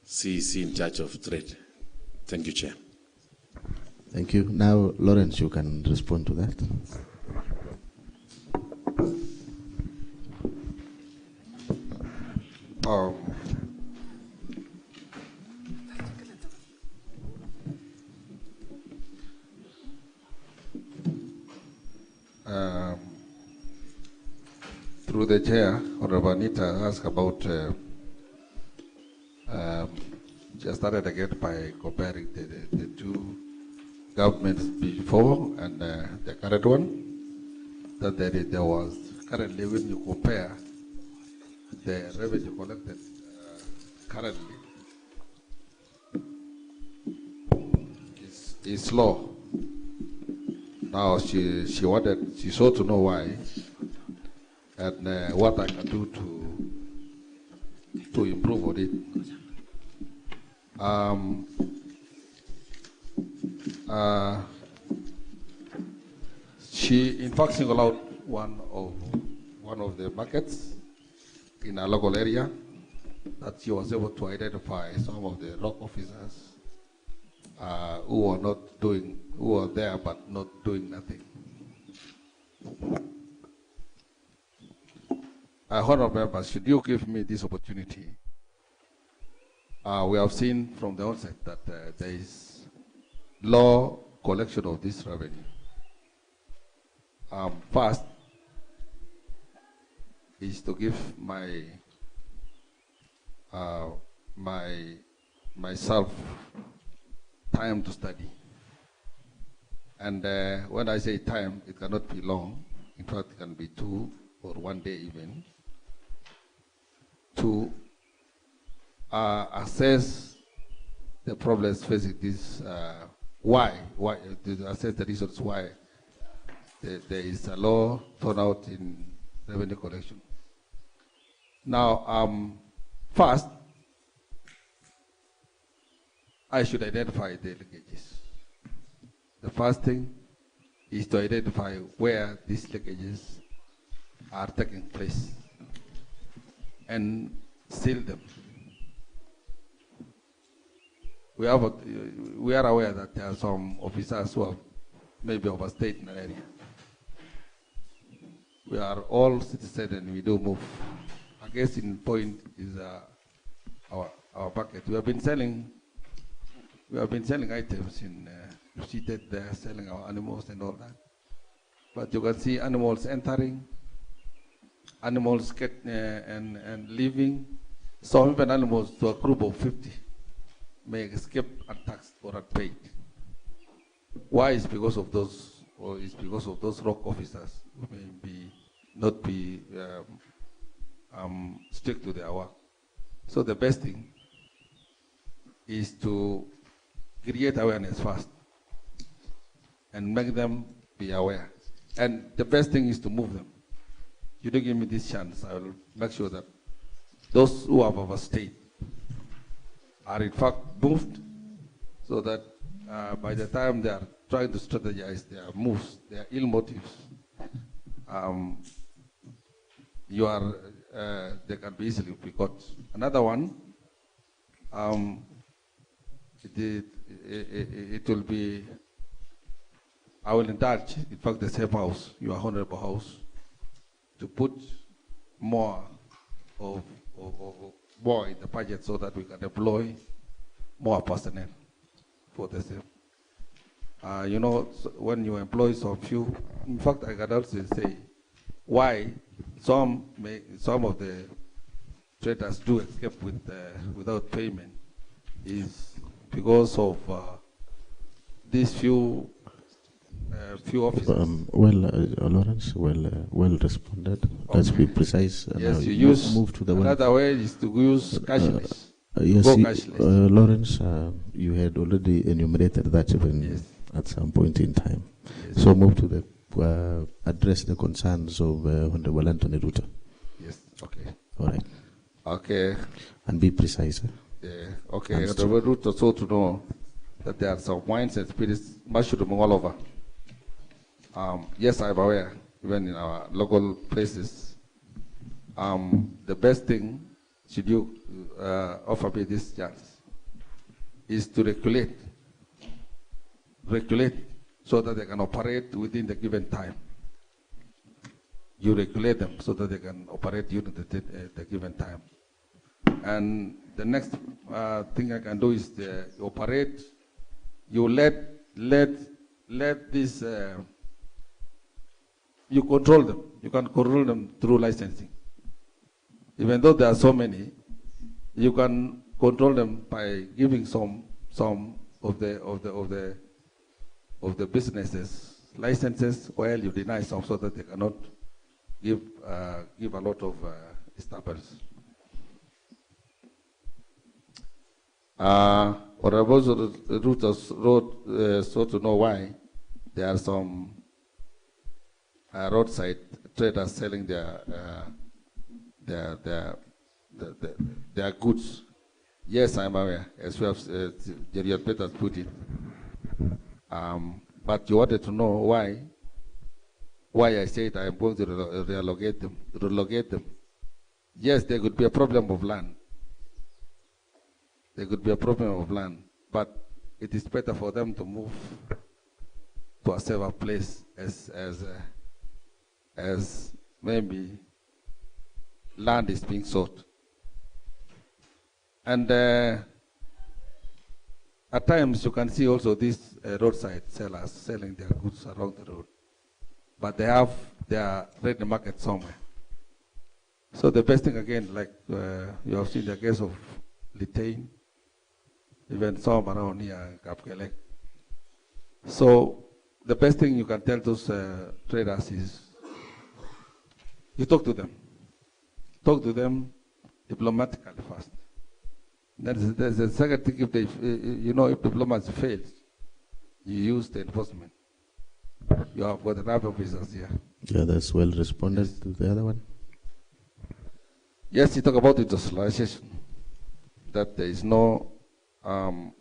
CEC in charge of trade? Thank you, Chair. Thank you. Now, Lawrence, you can respond to that. Through the chair, Honorable Anita asked about, just started again by comparing the two governments before and the current one. That there was, currently when you compare the revenue collected currently, is low. Now she sought to know why and what I can do to improve on it. She in fact singled out one of the markets in a local area that she was able to identify some of the rock officers who were there but not doing nothing. Honourable members, should you give me this opportunity, we have seen from the onset that there is low collection of this revenue. First is to give myself time to study. And when I say time, it cannot be long. In fact, it can be 2 or 1 day even, to assess the problems facing this, why to assess the reasons why there is a low turnout in revenue collection. Now, first, I should identify the leakages. The first thing is to identify where these leakages are taking place and seal them. We are aware that there are some officers who have maybe overstayed in an area. We are all citizens and we do move. I guess in point is our bucket. We have been selling items in seated there, selling our animals and all that. But you can see animals entering, animals get and leaving, Some even animals to a group of 50 may escape untaxed or unpaid. Why? Is because of those, or is because of those rock officers who may not be strict to their work. So the best thing is to create awareness first and make them be aware. And the best thing is to move them. You don't give me this chance, I will make sure that those who have overstayed are in fact moved, so that by the time they are trying to strategize their moves, their ill motives, they can be easily be caught. Another one, it will be, I will indulge, in fact, the same house, your honorable house, to put more more in the budget so that we can deploy more personnel for the same. You know, when you employ some few, in fact, I can also say why some of the traders do escape without payment is because of these few officers. Lawrence, well responded. Okay. Let's be precise. Yes, you move to the another way is to use cashless. Yes, Lawrence, you had already enumerated that even at some point in time. Yes. So move to the address the concerns of Honorable Anthony Ruto. Yes. Okay. All right. Okay. And be precise. Yeah. Okay. Honorable Ruto, so to know that there are some wines and spirits mushroom all over. Yes, I'm aware, even in our local places. The best thing, should you offer me this chance, is to regulate so that they can operate within the given time. You regulate them so that they can operate within the given time. And the next thing I can do is to operate. You let this. You control them. You can control them through licensing. Even though there are so many, you can control them by giving some of the businesses licenses, while you deny some, so that they cannot give a lot of disturbance. What I was wrote so to know why there are some roadside traders selling their goods. Yes, I'm aware, as well as Jerry Peters put it. But you wanted to know why I said I'm going to relocate them. Yes, there could be a problem of land. There could be a problem of land, but it is better for them to move to a safer place as maybe land is being sought. And at times you can see also these roadside sellers selling their goods along the road, but they have their ready market somewhere. So the best thing, again, like you have seen the case of Litain, even some around here, Kipkoech. So the best thing you can tell those traders is you talk to them. Talk to them diplomatically first. That's the second thing. If they, if diplomacy fails, you use the enforcement. You have got enough officers here. Yeah, that's well responded to the other one. Yes, you talk about industrialization. That there is no. I'm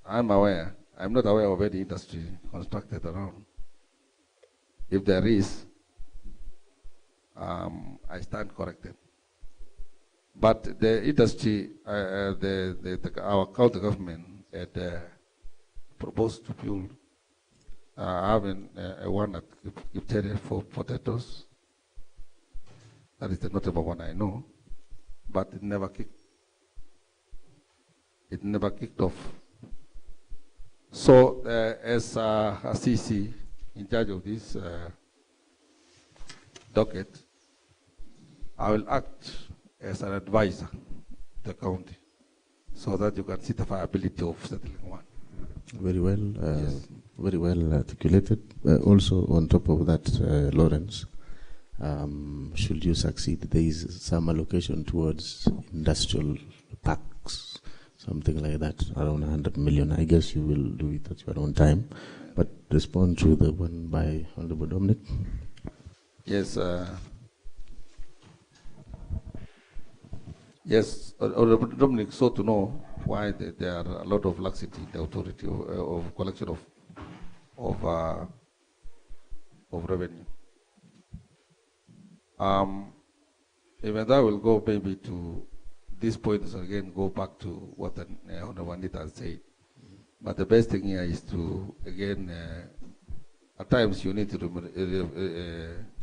aware. I'm not aware of any industry constructed around. If there is, I stand corrected. But the industry, our county government had proposed to build having one at Kipkoech for potatoes. That is the notable one I know, but it never kicked. It never kicked off. So, as a CC in charge of this docket, I will act as an advisor to the county, so that you can see the viability of settling one. Very well, very well articulated. Also, on top of that, Lawrence, should you succeed, there is some allocation towards industrial parks, something like that, around 100 million. I guess you will do it at your own time, but respond to the one by Honorable Dominic. Yes. Yes, Honorable Dominic sought to know why there are a lot of laxity in the authority of collection of revenue. Even though I will go maybe to these points again, go back to what Honorable Anita has said. But the best thing here is to, again, at times you need to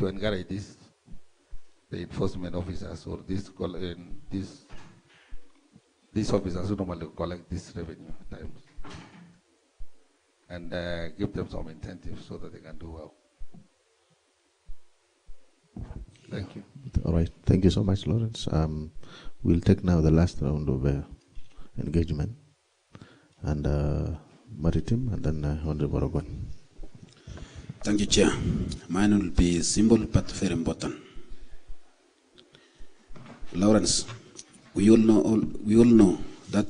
encourage this, the enforcement officers or these officers who normally collect this revenue at times, and give them some incentives so that they can do well. Thank you. All right. Thank you so much, Lawrence. We'll take now the last round of engagement, and Maritim, and then Honorable Ogwan. Thank you, Chair. Mine will be simple but very important. Lawrence, we all know that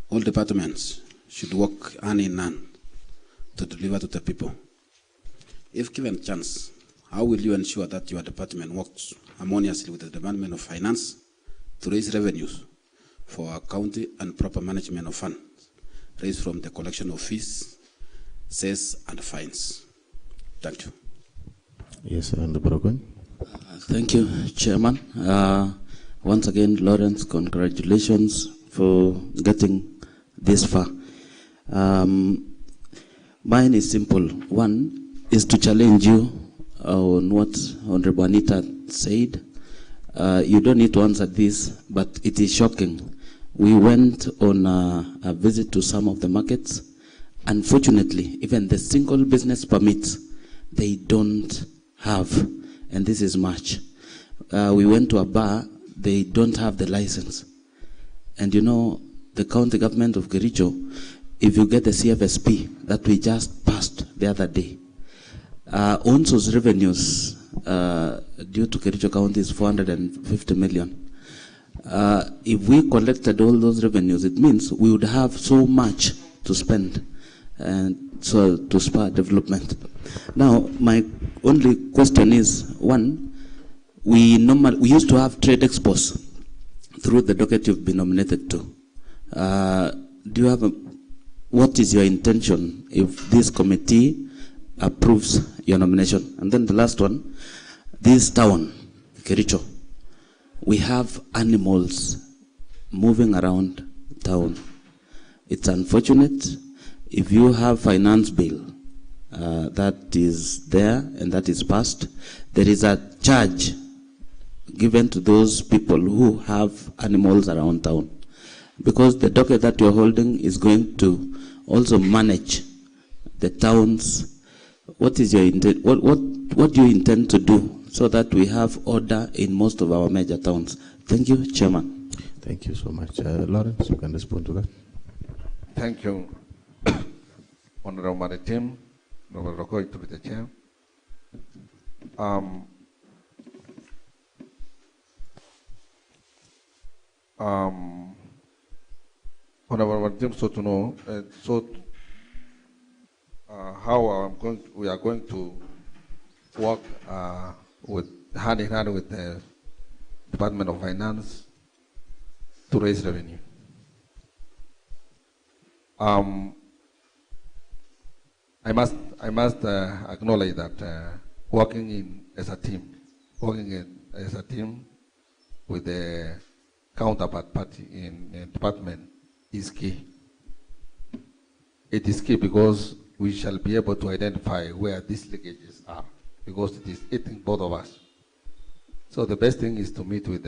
all departments should work hand in hand to deliver to the people. If given a chance, how will you ensure that your department works harmoniously with the Department of Finance to raise revenues for our county and proper management of funds raised from the collection of fees, cess, and fines? Thank you. Yes, Honorable Ogwan. Thank you, Chairman. Once again, Lawrence, congratulations for getting this far. Mine is simple. One is to challenge you on what Honorable Anita said. You don't need to answer this, but it is shocking. We went on a visit to some of the markets. Unfortunately, even the single business permits, they don't have, and this is March. We went to a bar. They don't have the license. And you know, the county government of Kericho, if you get the CFSP that we just passed the other day, ONSO's revenues due to Kericho County is 450 million. If we collected all those revenues, it means we would have so much to spend and so to spur development. Now, my only question is, one, we used to have trade expos through the docket you've been nominated to. Do you have what is your intention if this committee approves your nomination? And then the last one, this town, Kericho, we have animals moving around town. It's unfortunate. If you have finance bill that is there and that is passed, there is a charge given to those people who have animals around town, because the docket that you're holding is going to also manage the towns. What is your intent? What do you intend to do so that we have order in most of our major towns? Thank you, Chairman. Thank you so much. Lawrence, you can respond to that. Thank you, Honorable Maritim, Honorable Rokoy, to be the chair. Honorable Maritim, so to know, how we are going to work with hand in hand with the Department of Finance to raise revenue. I must acknowledge that working as a team with the counterpart party in department is key. It is key because we shall be able to identify where these leakages are, because it is eating both of us. So the best thing is to meet with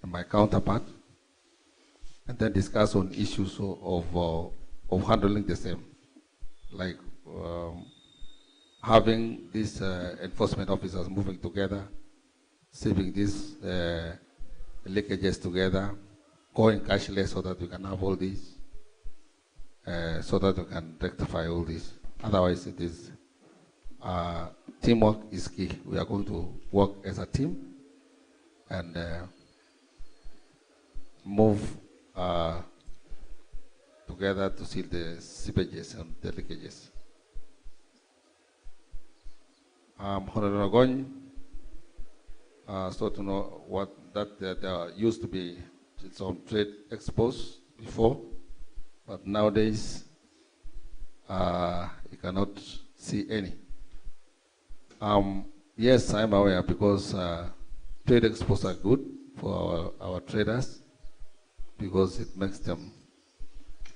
my counterpart and then discuss on issues of handling the same, like having these enforcement officers moving together, saving these leakages together, going cashless so that we can have all these, so that we can rectify all this. Otherwise, it is teamwork is key. We are going to work as a team and move together to seal the seepages and the leakages. Honorable Gony, so to know what that there used to be some trade expos before, but nowadays you cannot see any. Yes, I'm aware because trade expos are good for our traders because it makes them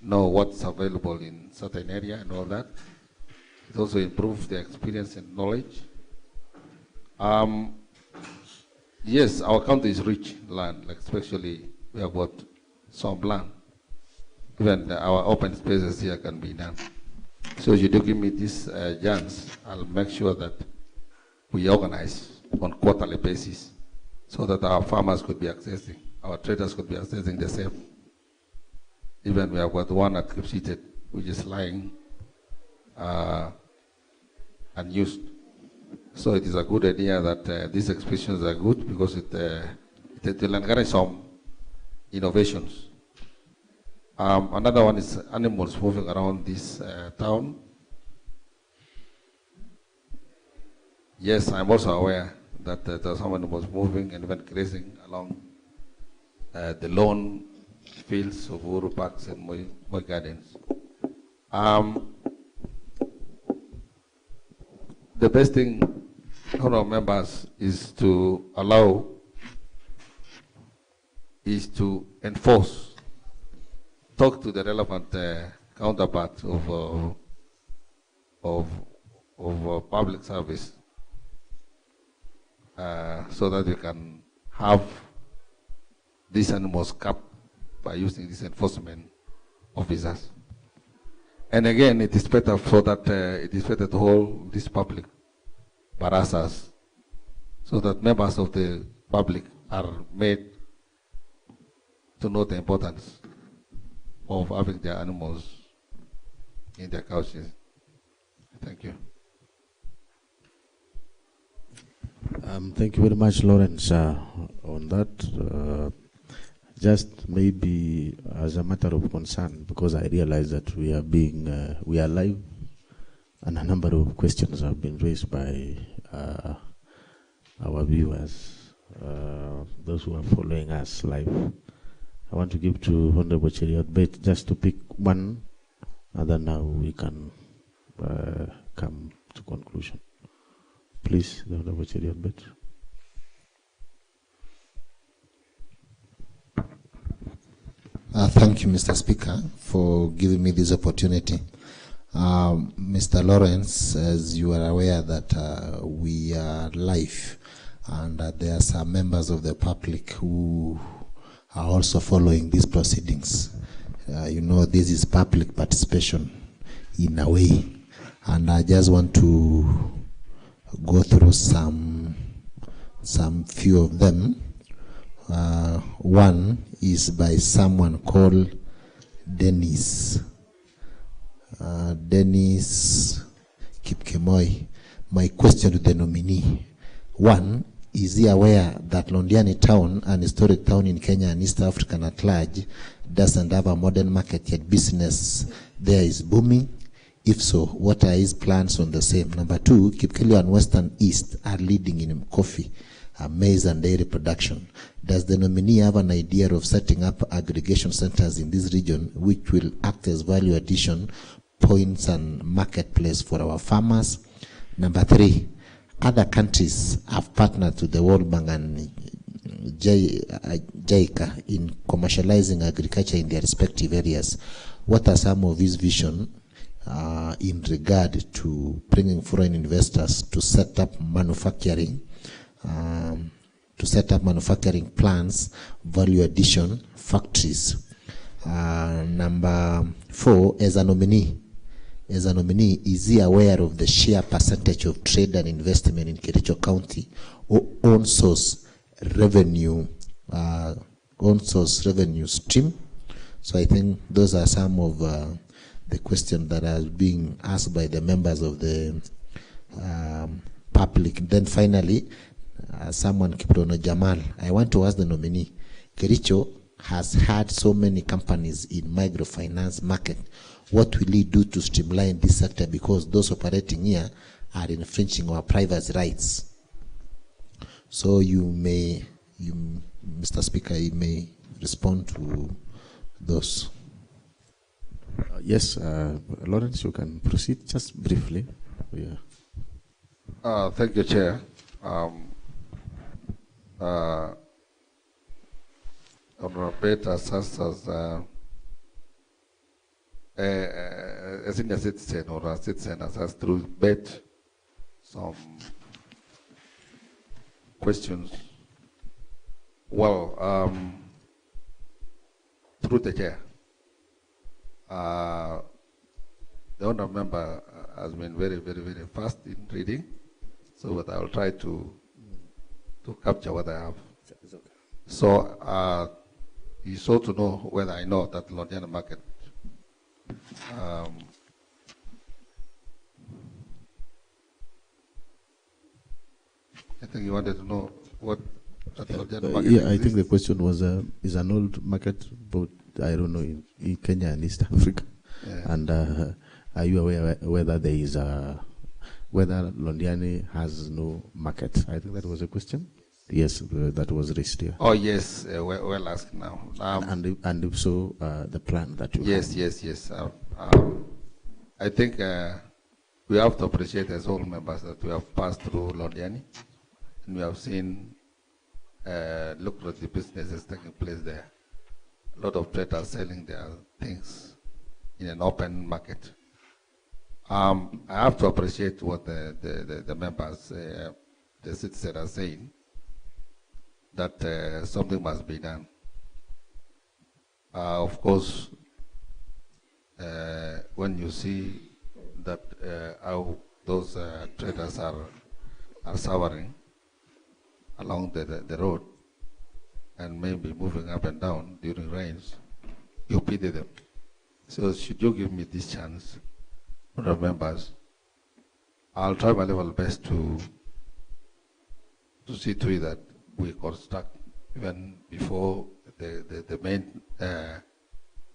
know what's available in certain area and all that. It also improves their experience and knowledge. Yes, our country is rich land, like especially we have got some land. Even our open spaces here can be done. So you do give me this chance, I'll make sure that we organize on quarterly basis so that our farmers could be accessing, our traders could be accessing the same. Even we have got one at Kipkoech, which is lying unused. So it is a good idea that these expressions are good because it will encourage some innovations. Another one is animals moving around this town. Yes, I'm also aware that there's some animals moving and even grazing along the lawn fields of Uru Parks and Moi Gardens. The best thing, honorable members, is to allow, is to enforce, talk to the relevant counterpart of public service so that we can have these animals capped by using these enforcement officers. And again, it is better for that, it is better to hold these public barasas so that members of the public are made to know the importance of having their animals in their couches. Thank you. Thank you very much, Lawrence, on that. Just maybe as a matter of concern, because I realize that we are live, and a number of questions have been raised by our viewers, those who are following us live. I want to give to Honorable Cheriot Bet just to pick one, and then now we can come to conclusion. Please, the Honorable Cheriot Bet. Thank you, Mr. Speaker, for giving me this opportunity. Mr. Lawrence, as you are aware that we are live, and there are some members of the public who are also following these proceedings. You know, this is public participation in a way, and I just want to go through some few of them. One is by someone called Dennis Kipkoech. My question to the nominee: one, is he aware that Londiani town, an historic town in Kenya and East Africa at large, doesn't have a modern market, yet business there is booming? If so, what are his plans on the same? Number two, Kipkoech and Western East are leading in coffee, maize and dairy production. Does the nominee have an idea of setting up aggregation centers in this region which will act as value addition points and marketplace for our farmers? Number three, other countries have partnered with the World Bank and JICA in commercializing agriculture in their respective areas. What are some of his vision in regard to bringing foreign investors to set up manufacturing plants, value addition factories? Number four, as a nominee, is he aware of the sheer percentage of trade and investment in Kericho County or own source revenue own source revenue stream. So I think those are some of the questions that are being asked by the members of the public. Then finally, someone Kiprono Jamal, I want to ask the nominee, Kericho has had so many companies in microfinance market. What will he do to streamline this sector, because those operating here are infringing our privacy rights? So Mr. Speaker, you may respond to those. Yes, Lawrence, you can proceed just briefly. Yeah. Thank you, Chair. Honorable Peters as a senior citizen or a citizen has to bet some questions. Well, through the chair, the honourable member has been very, very, very fast in reading, so but I will try to capture what I have. So he sought to know whether I know that Londiana market I think you wanted to know what that Londiana market yeah, I think the question was is an old market, but I don't know in Kenya and East Africa. Yeah. And are you aware whether there is whether Londiani has no market? I think that was a question. Yes, that was raised here. Oh yes, well asked now. And if so, the plan that you have. Yes. I think we have to appreciate as all members that we have passed through Londiani, and we have seen lucrative businesses taking place there. A lot of traders selling their things in an open market. I have to appreciate what the members, the citizens are saying, that something must be done. Of course, when you see that how those traders are suffering along the road and maybe moving up and down during rains, you pity them. So should you give me this chance, members, I'll try my level best to see to it that we construct, even before the main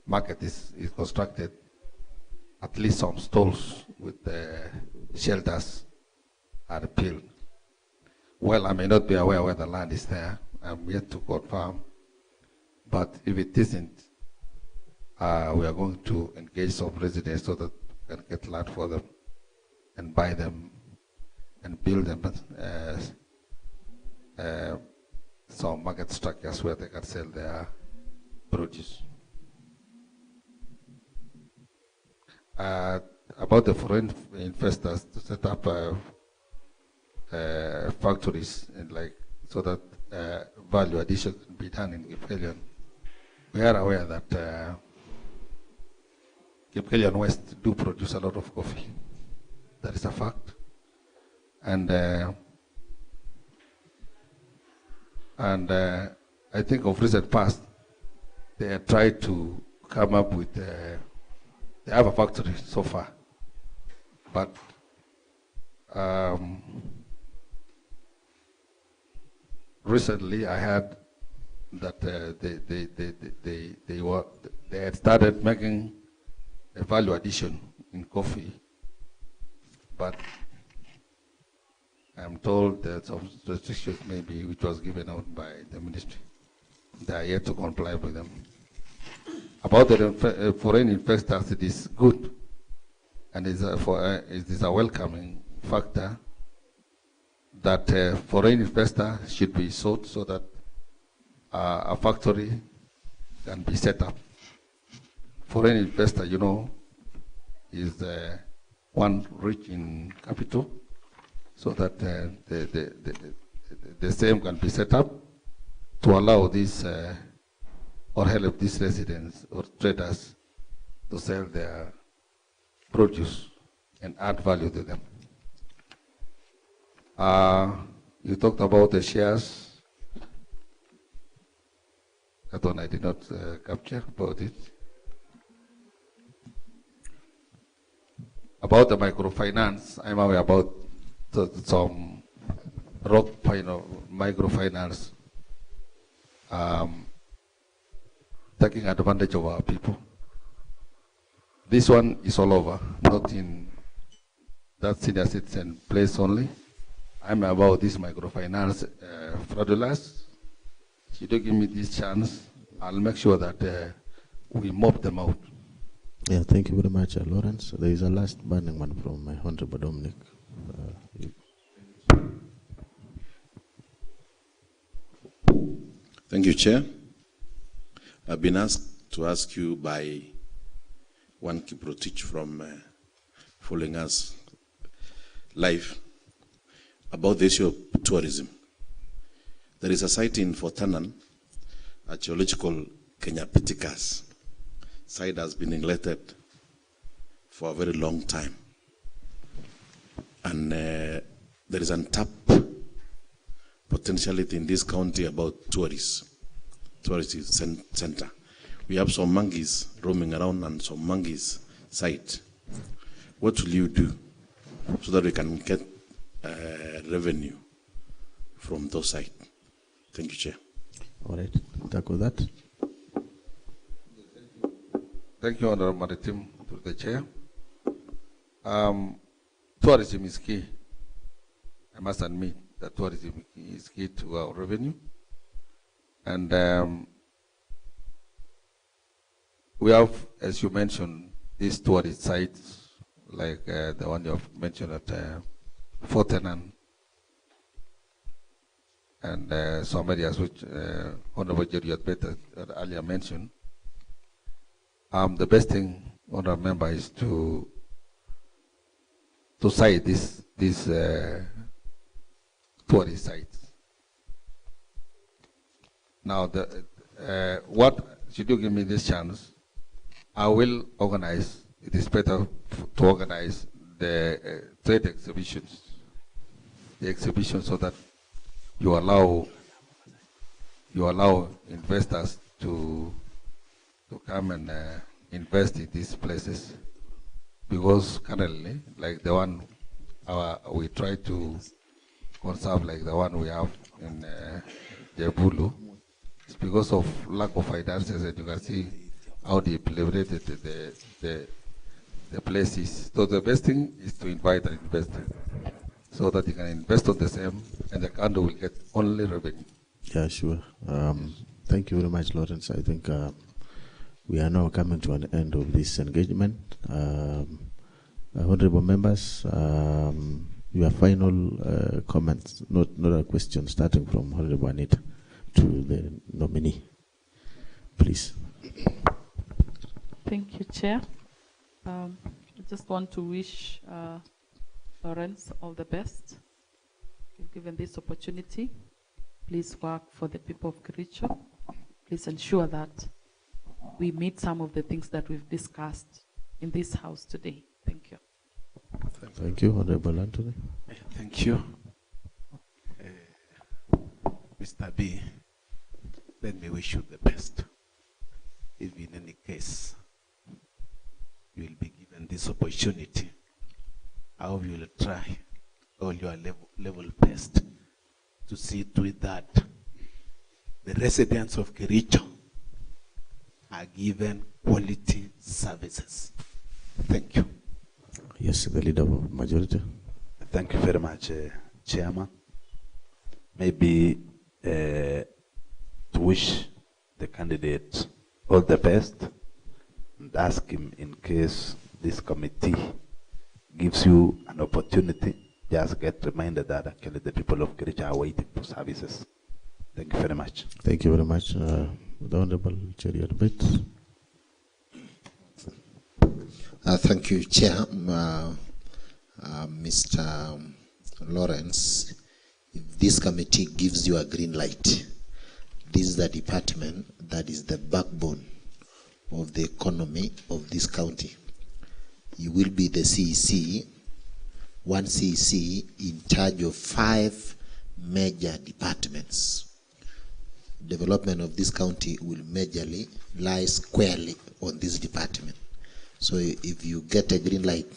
market is constructed, at least some stalls with shelters are built. Well, I may not be aware where the land is there. I'm yet to confirm. But if it isn't, we are going to engage some residents so that we can get land for them and buy them and build them some market structures where they can sell their produce. About the foreign investors to set up factories and so that value addition can be done in Kipkoech. We are aware that Kipkoech West do produce a lot of coffee. That is a fact. And I think of recent past, they have tried to come up with, they have a factory so far, but recently I heard that they had started making a value addition in coffee, but I'm told that some restrictions maybe which was given out by the ministry. They are yet to comply with them. About the foreign investors, it is good, and it is a welcoming factor that foreign investor should be sought so that a factory can be set up. Foreign investor, you know, is one rich in capital, so that the same can be set up to allow this or help these residents or traders to sell their produce and add value to them. You talked about the shares. That one I did not capture about it. About the microfinance, I'm aware about some rock microfinance taking advantage of our people. This one is all over, not in that senior citizen place only. I'm about this microfinance fraudulence. If you give me this chance, I'll make sure that we mop them out. Yeah, thank you very much, Lawrence. There is a last burning one from Honorable Dominic. Thank you, Chair. I've been asked to ask you by one Kipkoech from following us live about the issue of tourism. There is a site in Fort Annan, archaeological Kenyapitikas. Site has been neglected for a very long time. And there is untapped potentiality in this county about tourism center. We have some monkeys roaming around and some monkeys site. What will you do so that we can get revenue from those sites? Thank you, Chair. All right, tackle that. Thank you, Honorable Maritim, to the Chair. Tourism is key. I must admit that tourism is key to our revenue. And we have, as you mentioned, these tourist sites, like the one you have mentioned at Fort Annan, and some areas which Honorable Jerry had earlier mentioned. The best thing, Honorable Member, is to cite these tourist sites. Now, what should you give me this chance? I will organize. It is better to organize the trade exhibitions, so that you allow investors to come and invest in these places, because currently, like the one we try to conserve, like the one we have in Jebulu, it's because of lack of finances, and you can see how they proliferated the places. So the best thing is to invite an investor, so that you can invest on the same, and the country will get only revenue. Yeah, sure. Thank you very much, Lawrence. I think we are now coming to an end of this engagement. Honorable members, your final comments, not a question, starting from Honorable Anita to the nominee. Please. Thank you, Chair. I just want to wish Lawrence all the best. Given this opportunity, please work for the people of Kericho. Please ensure that we meet some of the things that we've discussed in this house today. Thank you. Thank you, Honorable Anthony. Thank you. Mr. B, let me wish you the best. If in any case you will be given this opportunity, I hope you will try all your level best to see to it that the residents of Kericho are given quality services. Thank you. Yes, the leader of majority. Thank you very much, Chairman. Maybe to wish the candidate all the best and ask him, in case this committee gives you an opportunity, just get reminded that actually the people of Kericho are waiting for services. Thank you very much. Thank you very much. The Honorable Cherry Adbit. Thank you, Chair. Mr. Lawrence, if this committee gives you a green light, this is the department that is the backbone of the economy of this county. You will be the CEC, one CEC in charge of 5 major departments. development of this county will majorly lie squarely on this department. So if you get a green light,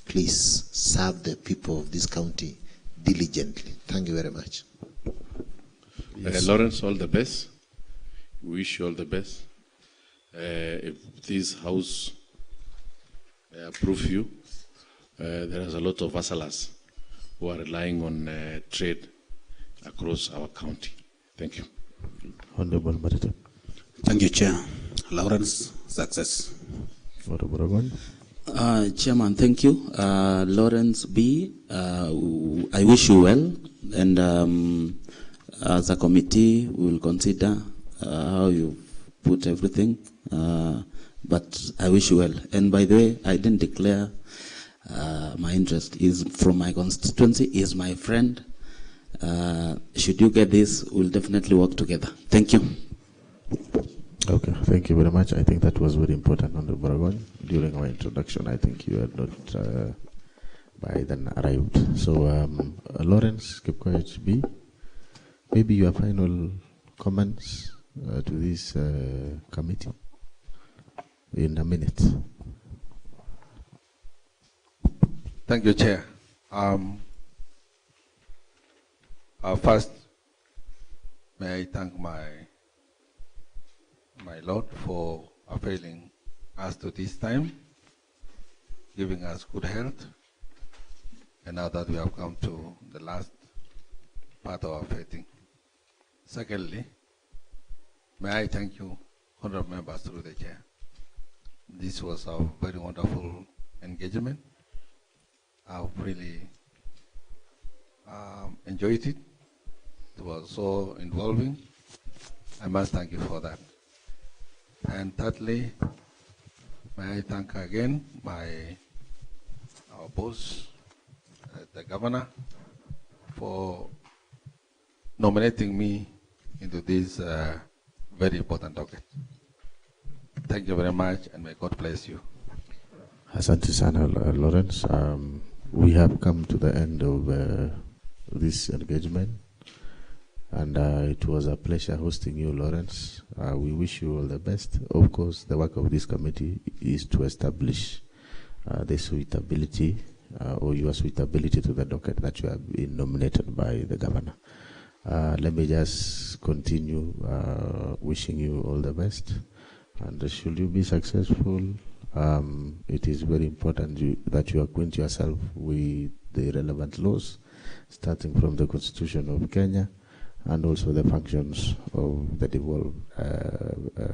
please serve the people of this county diligently. Thank you very much. Yes. Lawrence, all the best. We wish you all the best. If this house approve you, there is a lot of vassals who are relying on trade across our county. Thank you. Honorable Marita. Thank you, Chair. Lawrence, success. Chairman, thank you. Lawrence B., I wish you well, and as a committee, we will consider how you put everything, but I wish you well. And by the way, I didn't declare my interest. Is from my constituency, is my friend. Should you get this, we'll definitely work together. Thank you. Okay, thank you very much. I think that was very important, Honorable Baragon. During our introduction, I think you had not by then arrived. So, Lawrence, Kipkoech B., maybe your final comments to this committee in a minute. Thank you, Chair. First, may I thank my Lord for availing us to this time, giving us good health, and now that we have come to the last part of our faithing. Secondly, may I thank you, honorable members, through the chair. This was a very wonderful engagement. I've really enjoyed it. It was so involving. I must thank you for that. And thirdly, may I thank again our boss, the governor, for nominating me into this very important docket. Thank you very much, and may God bless you. Asante sana, Lawrence. We have come to the end of this engagement, and it was a pleasure hosting you, Lawrence. We wish you all the best. Of course, the work of this committee is to establish the suitability or your suitability to the docket that you have been nominated by the governor. Let me just continue wishing you all the best, and should you be successful, it is very important that you acquaint yourself with the relevant laws, starting from the Constitution of Kenya and also the functions of the devolved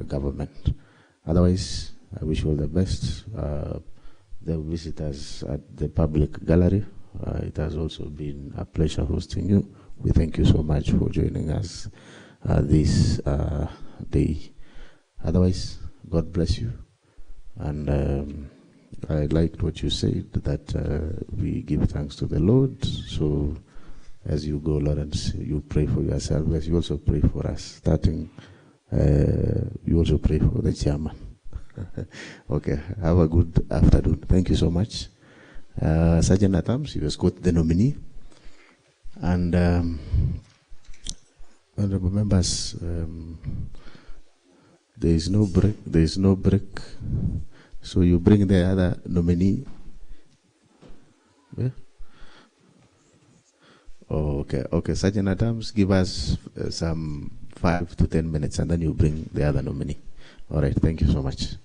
government. Otherwise, I wish you all the best. The visitors at the public gallery, it has also been a pleasure hosting you. We thank you so much for joining us this day. Otherwise, God bless you. And I liked what you said, that we give thanks to the Lord. So as you go, Lawrence, you pray for yourself, as you also pray for us. Starting, you also pray for the chairman. Okay, have a good afternoon. Thank you so much. Sergeant at Arms, you escort the nominee. And honorable members, there is no break. So you bring the other nominee. Yeah? Oh, okay. Sergeant at Arms, give us some 5 to 10 minutes, and then you bring the other nominee. All right. Thank you so much.